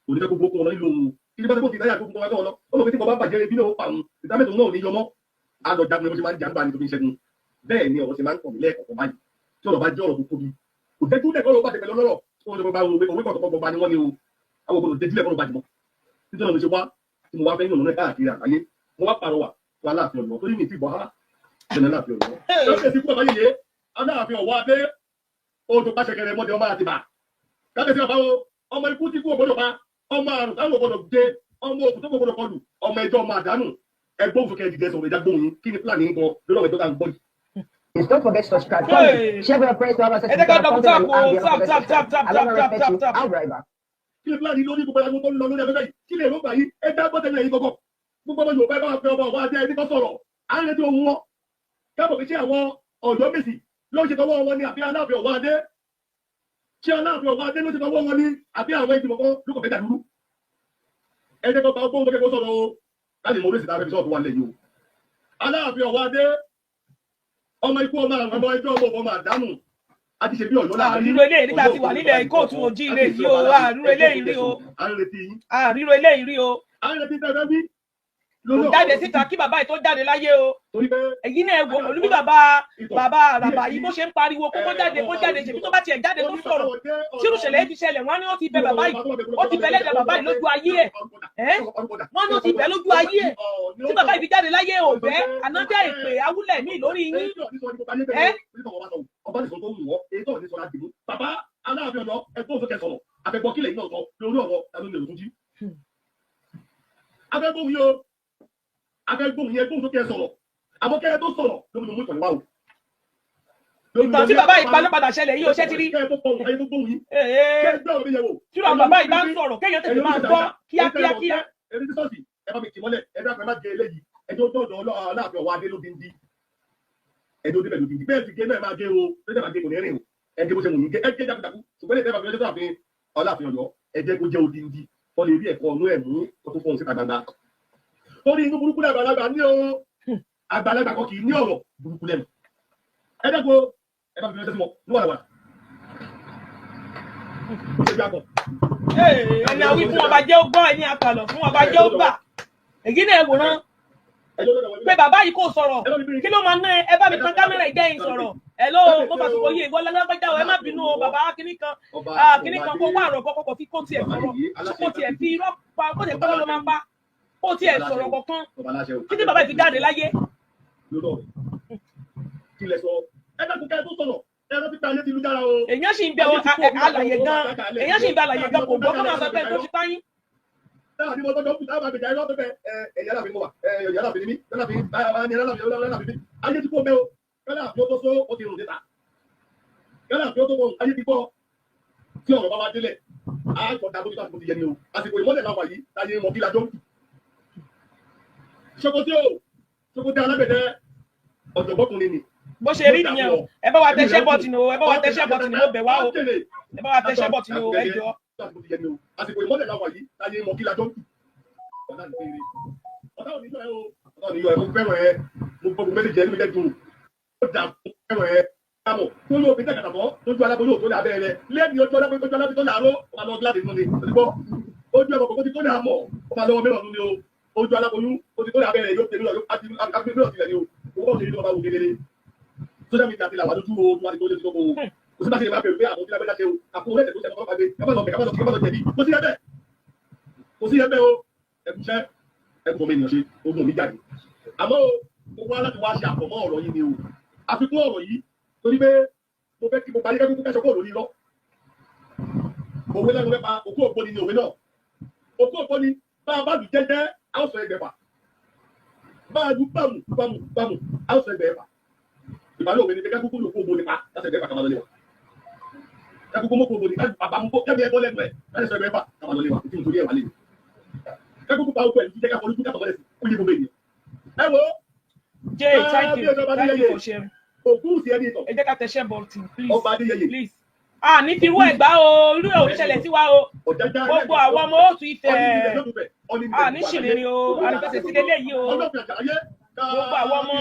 kò ní fẹ́ gbogbo okun ọ̀nà nílò kí ni bá tó ti dáyà tó kún tó wá tó lọ ó lọ pé tí mo bá bàjẹ́ ibi náà ó pa òun ìdámẹ́tò náà ò ní yọmọ́ àlọ́ jagun ni mo ti máa ń jàǹbá ni tó fi ń ṣẹ́gun bẹ́ẹ̀ ni ọ̀rọ̀ ṣe máa ń kàn mí lẹ́ẹ̀kọ̀ọ̀kan báyìí tí ọ̀rọ̀ bá jẹ́ ọ̀rọ̀ tó tóbi kò dẹ́jú lẹ́kọ̀ọ́ ló bá tẹ̀pẹ̀ lọ́rọ̀ tí wọ́n ti bá òwe kọ̀ọ̀kan gbọ̀ngba ni wọ́n ní o àwọn òbòdò dẹ́jú lẹ́kọ̀ọ́ ló bá jùmọ̀ nítorí ọ̀nà ṣe wá tí mo wá fẹ́ yànnà káàkiri àgbáyé mo wá pàrọwà fún Aláàfin Ọ̀yọ́ torí mi ti bọ̀ á ṣẹlẹ̀ Aláàfin Ọ̀yọ́ lọ́sẹ̀ tí kúrò báyìí yé Aláàfin Ọ̀wọ́ adé odò pàṣẹkẹrẹ mọ́dé ọmọ àti bà kábíyèsí àbáwo ọmọ ikú tí kú ògbódò pa ọmọ àrùn táwọn ògbódò gbé ọmọ òkú tó ògbódò kọlù ọmọ ẹjọ́ ọmọ àdánù ẹgbọ́n òfin kẹ́ẹ̀dì gẹ̀ẹ́sọ̀ ìdágbóhùn yín kí ni pílánì ń gan lórí ọ̀rọ̀ ìjọba ń gbọ́ yìí. Don't forget to subscribe, comment, share with your friends to have access to the content that you have here. I love and respect you. I'll be right back. Kí ni pílánì lórí gbogbo ẹgbẹ́ tó ń lọ lórí ẹgbẹ́ yìí kí ni èrò gbà yìí ẹ dá gbọ́tẹ̀ lẹ́yìn gbogbo gbogbo ọmọ Yorùbá ẹ bá fẹ́ ọmọ ọba adé ẹni tó sọ̀rọ̀ à ń retí ohun wọn káàbọ̀ fi ṣe àwọn Ọ̀yọ́ Mèsì ló ń ṣe tọwọ́ wọn ní àbí Aláàfin Ọ̀wọ́ adé ṣé Aláàfin Ọ̀wọ́ adé ló ṣe tọwọ́ wọn ní àbí àwọn ìgbìmọ̀ kan ló kọ̀ fẹ́ dàdúrú ẹ jẹ́ kó bá gbóhùn tó kẹ́kọ̀ọ́ sọ̀rọ̀ o láti mọ oríṣi tàbí sọ́ọ̀tù wà lẹ́yìn o Aláàfin Ọ̀wọ́ adé ọmọ ikú ọmọ àwọn ọmọ ẹjọ́ ọmọ àdánù àti ṣe bí Ọ̀yọ́ láàrin àríró eléyìí nígbà tí wà nílẹ̀ kóòtù ojú ilé yìí o àríró eléyìí rí o àríró eléyìí rí o kò jáde síta kí bàbá yìí tó jáde láyé o èyí náà wò olúbí bàbá àràbà yìí bó ṣe ń pariwo kó jáde ṣèbí tó bá tiẹ̀ jáde tó sọ̀rọ̀ tírú ṣẹlẹ̀ ti ṣẹlẹ̀ wọ́n ní ó ti bẹ bàbá yìí ó ti bẹ lẹ́dẹ̀ bàbá yìí lójú ayé ẹ̀ wọ́n ní ó ti bẹ lójú ayé ẹ̀ tí bàbá yìí fi jáde láyé ò bẹ́ ànájà ìpè awúlẹ̀ mí lórí yín bàbá Aláàfin Ọ̀yọ́ ẹgbẹ́ òsókè sọ̀rọ̀ àfẹ́gbọ́ kílẹ̀ iná sọ lórí ọ̀rọ̀ ẹlòmíràn tó jí afẹ́gbọ́ yìí o afẹ́gbọ́ yẹn gbóhùn sókè sọ̀rọ̀ àmọ́ kẹ́rẹ́ tó sọ̀rọ̀ lórí mú ìtọ̀lẹ́wà o. ìtàn tí bàbá ìpaná padà ṣẹlẹ̀ yìí o ṣé ti rí tí àwọn bàbá ìbá ń sọ̀rọ̀ kéèyàn tètè máa gbọ́ kíákíá. ẹni tí sọ́ọ̀sì ẹ bá mi tì mọ́lẹ̀ ẹ dákun ẹ má jẹ eléyìí ẹjọ́ dọ́ọ̀dọ̀ Aláàfin Ọ̀wọ́ adé ló dín dín ẹjọ́ débẹ̀ ló dín dín bẹ́ẹ̀ ti gé náà máa gé o lẹ́dẹ̀ máa gé kò ní rìn o ẹjẹ́ bó ṣe wù yín gé ẹjẹ́ jákèjádò ṣùgbọ́n lè tẹ́ bá fi ọjọ́ tó àfin Aláàfin Ọ̀yọ́ ẹjẹ́ kó jẹ́ odindi wọ́n lè rí ẹ̀kọ́ ọ̀nú ẹ̀ mú tó fọ́n síta gbangba. torí inú burúkú náà àgbàlagbà ní o àgbàlagbà kan kì í ní ọ̀rọ̀ burúkú lẹ́nu ẹjẹ́ kó ẹ bá fi ọjọ́ tó mọ̀ ní wàlàwà. ẹni àwọn fún ọba jẹ́ ó gbọ́ ẹni àkàlọ̀ fún ọba jẹ́ ó gbà èyí náà wòran pé bàbá yìí kò sọ̀rọ̀ kí ló máa ná ẹ bá mi tan kámẹ́rà ìjẹ́yìn sọ̀rọ̀ ẹ ló mo fà sọ̀rọ̀ yìí ìwọlé lágbájá ẹ má bínú o bàbá kíní kan kó wá àrọ̀ kọ́kọ́ fi kó tiẹ̀ sọ̀rọ̀ kó tiẹ̀ fi irọ́ pa kó tiẹ̀ gbọ́dọ̀ ló máa pa kó tiẹ̀ sọ̀rọ̀ kọ̀ọ̀kan títí bàbá yìí fi jáde láyé. èèyàn sì ń bẹ àlàyé gan èèyàn sì ń bẹ àlàyé gan kò gbọ́ kó máa sọ pé tó ti páyín. Táwọn àti mọ́tò dọ́kítà bá gbèjà ẹ̀rọ pẹ́pẹ́ ẹ̀yà láàfin mọ́ wa ẹ̀yà láàfin mi láàfin mi ayé ti kó mẹ́ o kálá àfi ó tó só ó ti rùn níta kálá àfi ó tó wọ̀n ayé ti kọ́ tí ọ̀rọ̀ bá wá délẹ̀ á kọ̀ dá bójú àti bó ti yẹ ni o àsìkò ìmọ́lẹ̀ náà wà yìí láyé mọ̀ kí la jọ ń kù. Ṣokoté alágbẹ̀dẹ ọ̀jọ̀gbọ́kùnrin ni. Bó ṣe rí nìyẹn o ẹ bá wa tẹṣẹ́ bọ́tìnì o ẹ bá wa tẹṣẹ́ bọ́tìnì o bẹ̀ wá o ẹ bá wa tẹṣẹ́ bọ́tìnì o ẹ jọ. Àsìkò ìmọ́lẹ̀ náà wà yìí láyé mọ̀ kí la jọ ń kù. Ọ̀tá ò ní yọ ẹ o ọ̀tá ò ní yọ ẹ mo fẹ́ràn ẹ mo gbọ́ mo méjèèjì ẹ ní mi lẹ́dùn ó dà mo fẹ́ràn ẹ kámọ̀ tó yóò fi tẹ̀kàtà bọ́ lójú aláboyún tó ní abẹ́ rẹ lẹ́ni ojú aláboyún tó ní àárọ̀ ọmọ lọ gíláàsì nínú ni òdìbọ́ ojú ẹ̀mọ̀ kòkó ti tó ní àmọ̀ ọmọ lọ́wọ́ mẹ́rọ̀ nínú ni o ojú aláboyún ó ti tó ní abẹ́ rẹ yóò tẹ̀lé agbègbè sílẹ̀ ni o owó kọ́ òṣèlú ọba wò kedere sójà mi ti là wà lójú o tó wà ní tó lé tó kó o kò sí bá ṣe lè máa bẹ̀rù pé àwọn tí lábẹ́lá ṣe o àpò orí ẹ̀sẹ̀ tó ṣe kọ́kọ́ pàdé kábàlọ́ jẹ̀bi kò sí ẹgbẹ́ o ẹ̀kúṣẹ́ ẹ̀kọ́ mi ènìyàn ṣe ogun mi jáde àmọ́ gbogbo aláti wá ṣe àpọ̀mọ́ ọ̀rọ̀ yìí ni o àfikún ọ̀rọ̀ yìí torí pé mo fẹ́ kí mo parí kẹ́kọ̀ọ́ kẹ́sọ̀ kúrò lórí lọ òwe lẹ́nu mẹ́pa òkú òpó ni òwe náà òkú òpó ni bá a bá lù jẹ́jẹ́ àwòsàn ẹgbẹ̀fà bá a lù bámù àwòsàn ẹgbẹ̀fà ìbálò òwe ni kẹ́kẹ́ kúkú lòkú òbó nípa láti ẹgbẹ̀fà kàmá lọ́lẹ́wà kẹ́kẹ́ kúkú mọ́kú òbó ní bàbá mú kẹ́mi ẹgbọ́ lẹ́nu ẹ̀ láti ẹgbẹ̀fà kàmá lọ́lẹ́wà tí mo torí ẹ̀ wà lẹ́nu kẹ́kẹ́ kúkú pa òkú ẹ̀ jíjẹ́ káfọ́ lójú káfọ́ mọ́lẹ́sì ó yé gbogbo ènìyàn ẹ wo Jay, thank you for sharing. Ògún sí ẹni ìtàn. Ẹ jẹ́ ká tẹ̀sẹ̀ bọ́ọ̀tì, please. Ọba Adéyẹyè. Please. Ní fi irú ẹ̀gbá o, irú ẹ̀ ò ṣẹlẹ̀ sí wa o. Gbogbo àwọn ọmọ òtún Ifẹ̀. Ní ṣìrìnrìn o, ànífẹsẹ̀ sí lélẹ́yìí o. Gbogbo àwọn ọmọ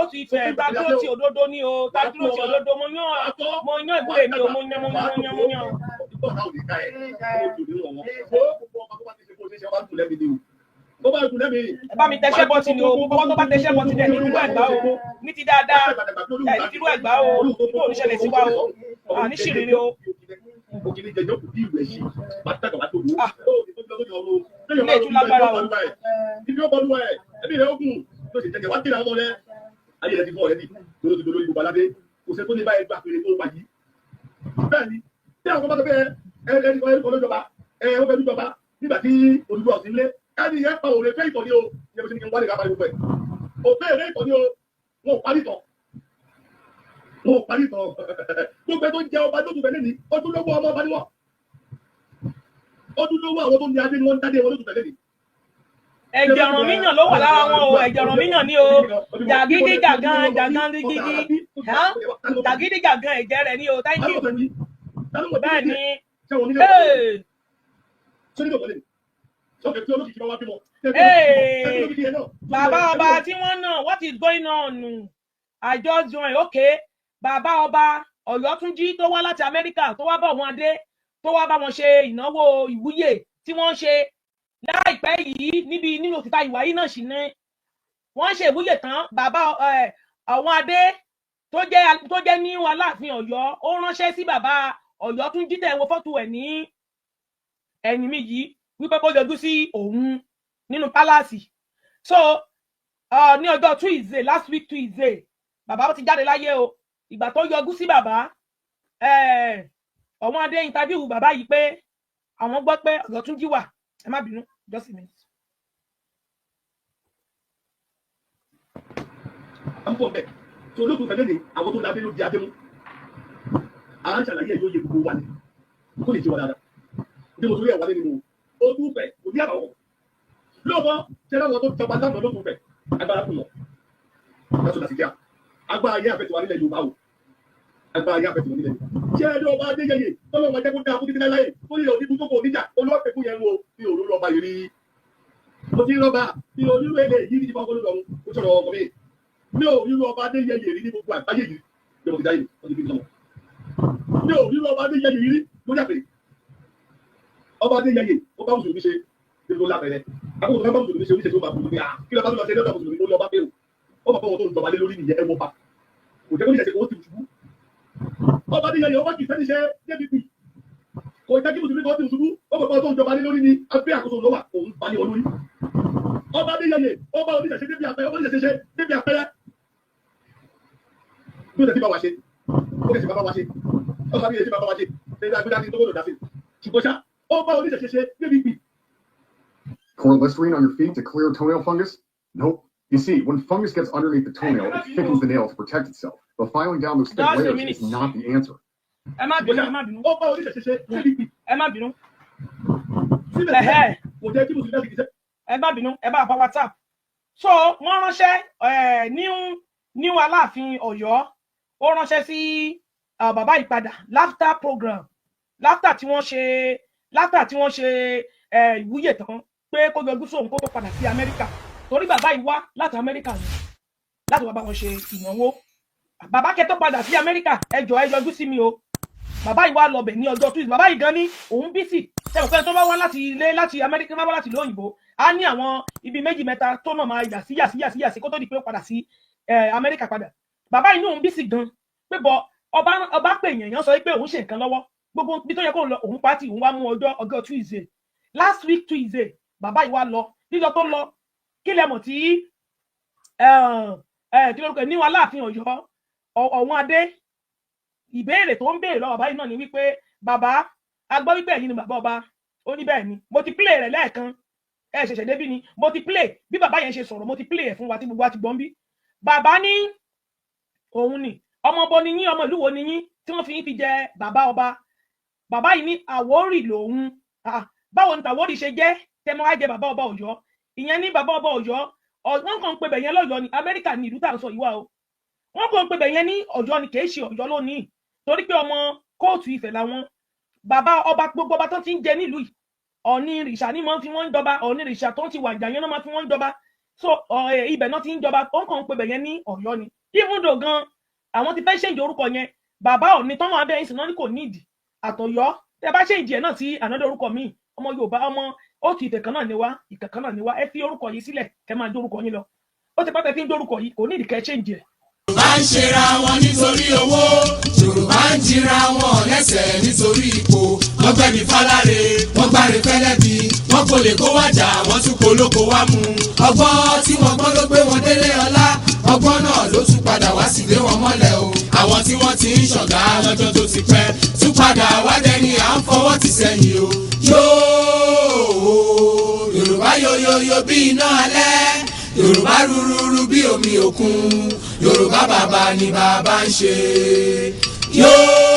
òtún Ifẹ̀ ta dúró ti òdodo ní o, ta dúró ti òdodo mo yán ìbúlẹ̀ mi o, mo yán. bá dùn lẹ́mi ni o ó bá dùn lẹ́mi. ẹ bá mi tẹṣẹ́ bọ́tì ni o gbogbo tó bá tẹṣẹ́ bọ́tì dẹ̀ ní irú ẹ̀gbá o ní ti dáadáa ẹ̀ ní ti irú ẹ̀gbá o yóò ní ṣẹlẹ̀ sí wa o àní ṣìrìrì o. òkìní jẹjọ kò bí ìlú ẹ̀ ṣe bá tẹ̀gbà bá tóbi. ilé ìtúlágbára o. ibi ó bọ́ lú ẹ̀ ẹbí rẹ̀ ó gùn ló ṣe jẹjẹ wá kí náà lọ́rẹ́ ayé rẹ̀ ti fọ́ ọ̀rẹ́ bí lórí ti dolórí gbogbo aládé kò sẹ́ tó ní báyìí gbà péré tó wà yìí. bẹ́ẹ̀ ni tí àwọn bá tó fẹ́ ẹni kan lójọba ó fẹ́ lójọba nígbà tí olùdó ọ̀sìn lé ẹni yẹn pa òrè fẹ́ ìtọ́ ní o yẹ kí n wá lè ká parí gbogbo ẹ̀ òfé èrè ìtọ́ ní o wọn ò parí tán gbogbo ẹ tó jẹ ọba lóṣù fẹ́ lẹ́ni ọdún lówó ọmọ ọba ni wọ́n ọdún lówó àwọn tó ní adé ni wọ́n ń dádé wọn lóṣù fẹ́ lẹ́ni. ẹ̀jẹ̀ ọ̀ràn míyàn ló wà lára wọn o ẹ̀jẹ̀ ọ̀ràn míyàn ni o jàgídí jàgán gidi jàgídí jàgán ẹ̀jẹ̀ rẹ̀ ni o thank you bẹ́ẹ̀ ni bàbá ọba tí wọ́n náà what is going on I just join okay bàbá ọba Ọ̀yọ́túnjí tó wá láti Amẹ́ríkà tó wá bá wọn adé tó wá bá wọn ṣe ìnáwó ìwúyè tí wọ́n ṣe láìpẹ́ yìí níbi nínú òkúta ìwà yìí náà sì ni wọ́n ṣe ìwúyè tán bàbá àwọn adé tó jẹ́ ní Aláàfin Ọ̀yọ́ ó ránṣẹ́ sí bàbá Ọ̀yọ́túnjí tẹ̀ wọ́n fọ́tò ẹ̀ ní ẹ̀yìn mi yìí wípé kó yọjú sí òun nínú pálásì so ní ọjọ́ Tuesday last week Tuesday bàbá ó ti jáde láyé o ìgbà tó yọjú sí bàbá ọ̀wọ́n adé interview bàbá yìí pé àwọn gbọ́ pé Ọ̀yọ́túnjí wà ẹ má bínú just a minute. à ń bọ̀ bẹ́ẹ̀ tó lóṣù fẹ́ lẹ́ni àwọn tó lábẹ́ ló di adé mú à ń ṣàlàyé ẹ̀yọ́ iye gbogbo wa ni kó lè jẹ́ wa dáadáa bí mo torí ẹ̀ wálé nínú o tún fẹ́ kò ní àbàwọ̀ lóòótọ́ ṣẹlẹ̀ àwọn tó jọba lánàá ló tún fẹ́ agbára kù lọ lọ́sọ̀dà sí kíá agbára yẹ àfẹ́tò wa nílẹ̀ Yorùbá o agbára yẹ àfẹ́tò wa nílẹ̀ ṣé ẹni ọba adéyẹyẹ tọ́lọ́ máa jẹ́ kó dáa fún títí láyé ó ní òní gbogbo oníjà olùwàpẹ̀ fún yẹn wo ní òru lọ́ba yìí rí mo ti rọ́bà ní onírú èlé yìí ní báwọn olùdọ̀run ó sọ̀rọ̀ ọkọ̀ mi ní òrírú ọba adéyẹyẹ rí ní gbogbo àgbáyé yìí lọ́wọ́ ti dáyé wọ́n ti fi sọ̀rọ̀ ní òrírú ọba adéyẹyẹ rí lórí àpèrè ọba adéyẹyẹ ó bá mùsùlùmí ṣe nínú lábẹ́rẹ́ àkókò tó bá mùsùlùmí ṣe oníṣẹ́ tó bá mùsùlùmí à kí lọ́ba tó lọ ṣe lọ́dọ̀ mùsùlùmí ó lọ bá pérò ó bá fọwọ́ tó ń jọba lé lórí nìyẹn ẹwọ́ pa kò jẹ́ kó níṣẹ́ kó ti ṣubú ọba adéyẹyẹ ọba kì í fẹ́ni ṣe débìtì kò jẹ́ kí mùsùlùmí kó ti ṣubú ó bá fọwọ́ tó ń jọba lé lórí ní abẹ́ àkóso lọ́wà òun bá ní olórí ọba adéyẹyẹ ọba oníṣẹ́ débi àpẹẹrẹ oníṣẹ́ ṣe débi àpẹẹrẹ bí ó tẹ̀ sí bá wa ṣe ó lè ṣe bàbá wa ṣe ọba adéyẹyẹ ṣe bàbá wa ṣe ṣe dáadáa ní tó gbọdọ̀ dá sí ṣùgbọ́n ṣá ọba oníṣẹ́ ṣe débi ìpì. Pour Listerine on your feet to clear toenail fungus? Nope. You see, when fungus gets underneath the toenail, it thickens the nail to protect itself. But filing down those thick layers is not the answer. Ẹ má bínú, ẹ má bínú. ọba oníṣẹ́ ṣe débi ìpì. Ẹ má bínú. síbẹ̀ kò jẹ́ kí mùsùlùmí láti ẹ má bínú, ẹ bá pa WhatsApp. So wọ́n ránṣẹ́ new Aláàfin Ọ̀yọ́ ó ránṣẹ́ sí bàbá ìpadà laughter program laughter tí wọ́n ṣe ìwúyè tán pé kó yọjú sóhun kó tó padà sí Amẹ́ríkà torí bàbá yìí wá láti Amẹ́ríkà ni láti wá bá wọn ṣe ìnáwó bàbá kẹ́ tó padà sí Amẹ́ríkà ẹ jọ̀ọ́ ẹ yọjú sí mi o bàbá yìí wá lọ bẹ̀ ní ọjọ́ Tuesday bàbá yìí gan ní òun bísì ṣẹ̀wọ̀n tó bá wá láti Amẹ́ríkà bá wá láti lóyìnbó á ní àwọn ibi méjì mẹ́ta tó náà máa yà sí kó tó di pé ó padà sí Amẹ́ríkà padà bàbá yìí ní òun bísì gan pé bọ ọba pè èèyàn sọ pé òun ṣe nǹkan lọ́wọ́ gbogbo bí tó yẹ kó lọ òun pàtì òun wá mú ọjọ́ Tuesday last week Tuesday bàbá yìí wá lọ lílọ tó lọ kí lẹ mọ̀ tí kí lórúkọ ní Aláàfin Ọ̀yọ́ ọ̀wọ́n adé ìbéèrè tó ń béèrè lọ́wọ́ bàbá yìí náà ni wípé bàbá agbọ́ wípé ẹ̀yin ni bàbá ọba ó ní bẹ́ẹ̀ ni mo ti play rẹ̀ lẹ́ẹ̀kan ẹ ṣẹ̀ṣẹ̀ débí ni mo ti play bí bàbá yẹn ṣe sọ̀rọ̀ mo ti play ẹ̀ fún wa tí gbogbo wa ti gbọ́n bí bàbá ní òun ni ọmọ ọbọ ni yín ọmọ ìlú wo ni yín tí wọ́n fi jẹ bàbá ọba bàbá yìí ní Àwórì lòun báwo ni tàwórì ṣe jẹ́ tẹmọ á jẹ bàbá ọba Ọ̀yọ́ ìyẹn ní bàbá ọba Ọ̀yọ́ wọ́n kàn ń pe bẹ̀yẹn lọ́yọ́ ni Amẹ́ríkà ní ìlú tá à ń sọ yìí wà o wọ́n kàn ń pe bẹ̀yẹn ní Ọ̀yọ́ ni kì í ṣe Ọ̀yọ́ lónìí torí pé ọmọ kóòtù Ifẹ̀ làwọn bàbá ọba gbogbo ọba tó ti ń jẹ nílùú yìí Ọ̀ọ̀ni ìrìṣà ni wọ́n fi wọ́n ń jọba Ọ̀ọ̀ni ìrìṣà tó ti wà ìjà yẹn náà máa fi wọ́n ń jọba so ibẹ̀ náà ti ń jọba wọ́n kàn ń pe bẹ̀yẹn ní Ọ̀yọ́ ni even though gan àwọn ti fẹ́ ṣèǹjì orúkọ yẹn bàbá Ọ̀ọ̀ni tọ́nà abẹ́yẹn sì náà ní kò nídìí àtọ̀yọ́ tẹ bá ṣèǹjì ẹ̀ náà sí ànádọ́ orúkọ míì ọmọ Yorùbá ọmọ ó ti ìtẹ̀kan náà ni wá ìkẹ̀kan náà ni wá ẹ fi orúkọ yìí sílẹ̀ kẹ́ máa dórúkọ yín lọ ó ti pàtẹ́ fi ń dórúkọ yìí kò ní ìdíkẹ́ change ẹ̀. Yorùbá ń ṣera wọn nítorí owó Yorùbá ń jìra wọn lẹ́sẹ̀ nítorí ipò wọ́n gbẹ̀mí fáláre wọ́n gbáre fẹ́lẹ́bí wọ́n kò lè kó wájà wọ́n tún kó lóko wá mú ọgbọ́n tí wọ́n gbọ́n ló gbé wọn délé ọlá ọgbọ́n náà ló tún padà wá sí lé wọn mọ́lẹ̀ o àwọn tí wọ́n ti ń ṣọ̀gá lọ́jọ́ tó ti pẹ́ tún padà wá dẹni à ń fọwọ́ ti sẹ́yìn o yóò Yorùbá yoyoyo bí iná alẹ́ Yorùbá rúrúrú bí omi òkun Yorùbá bàbá ni bàbá ń ṣe yóò.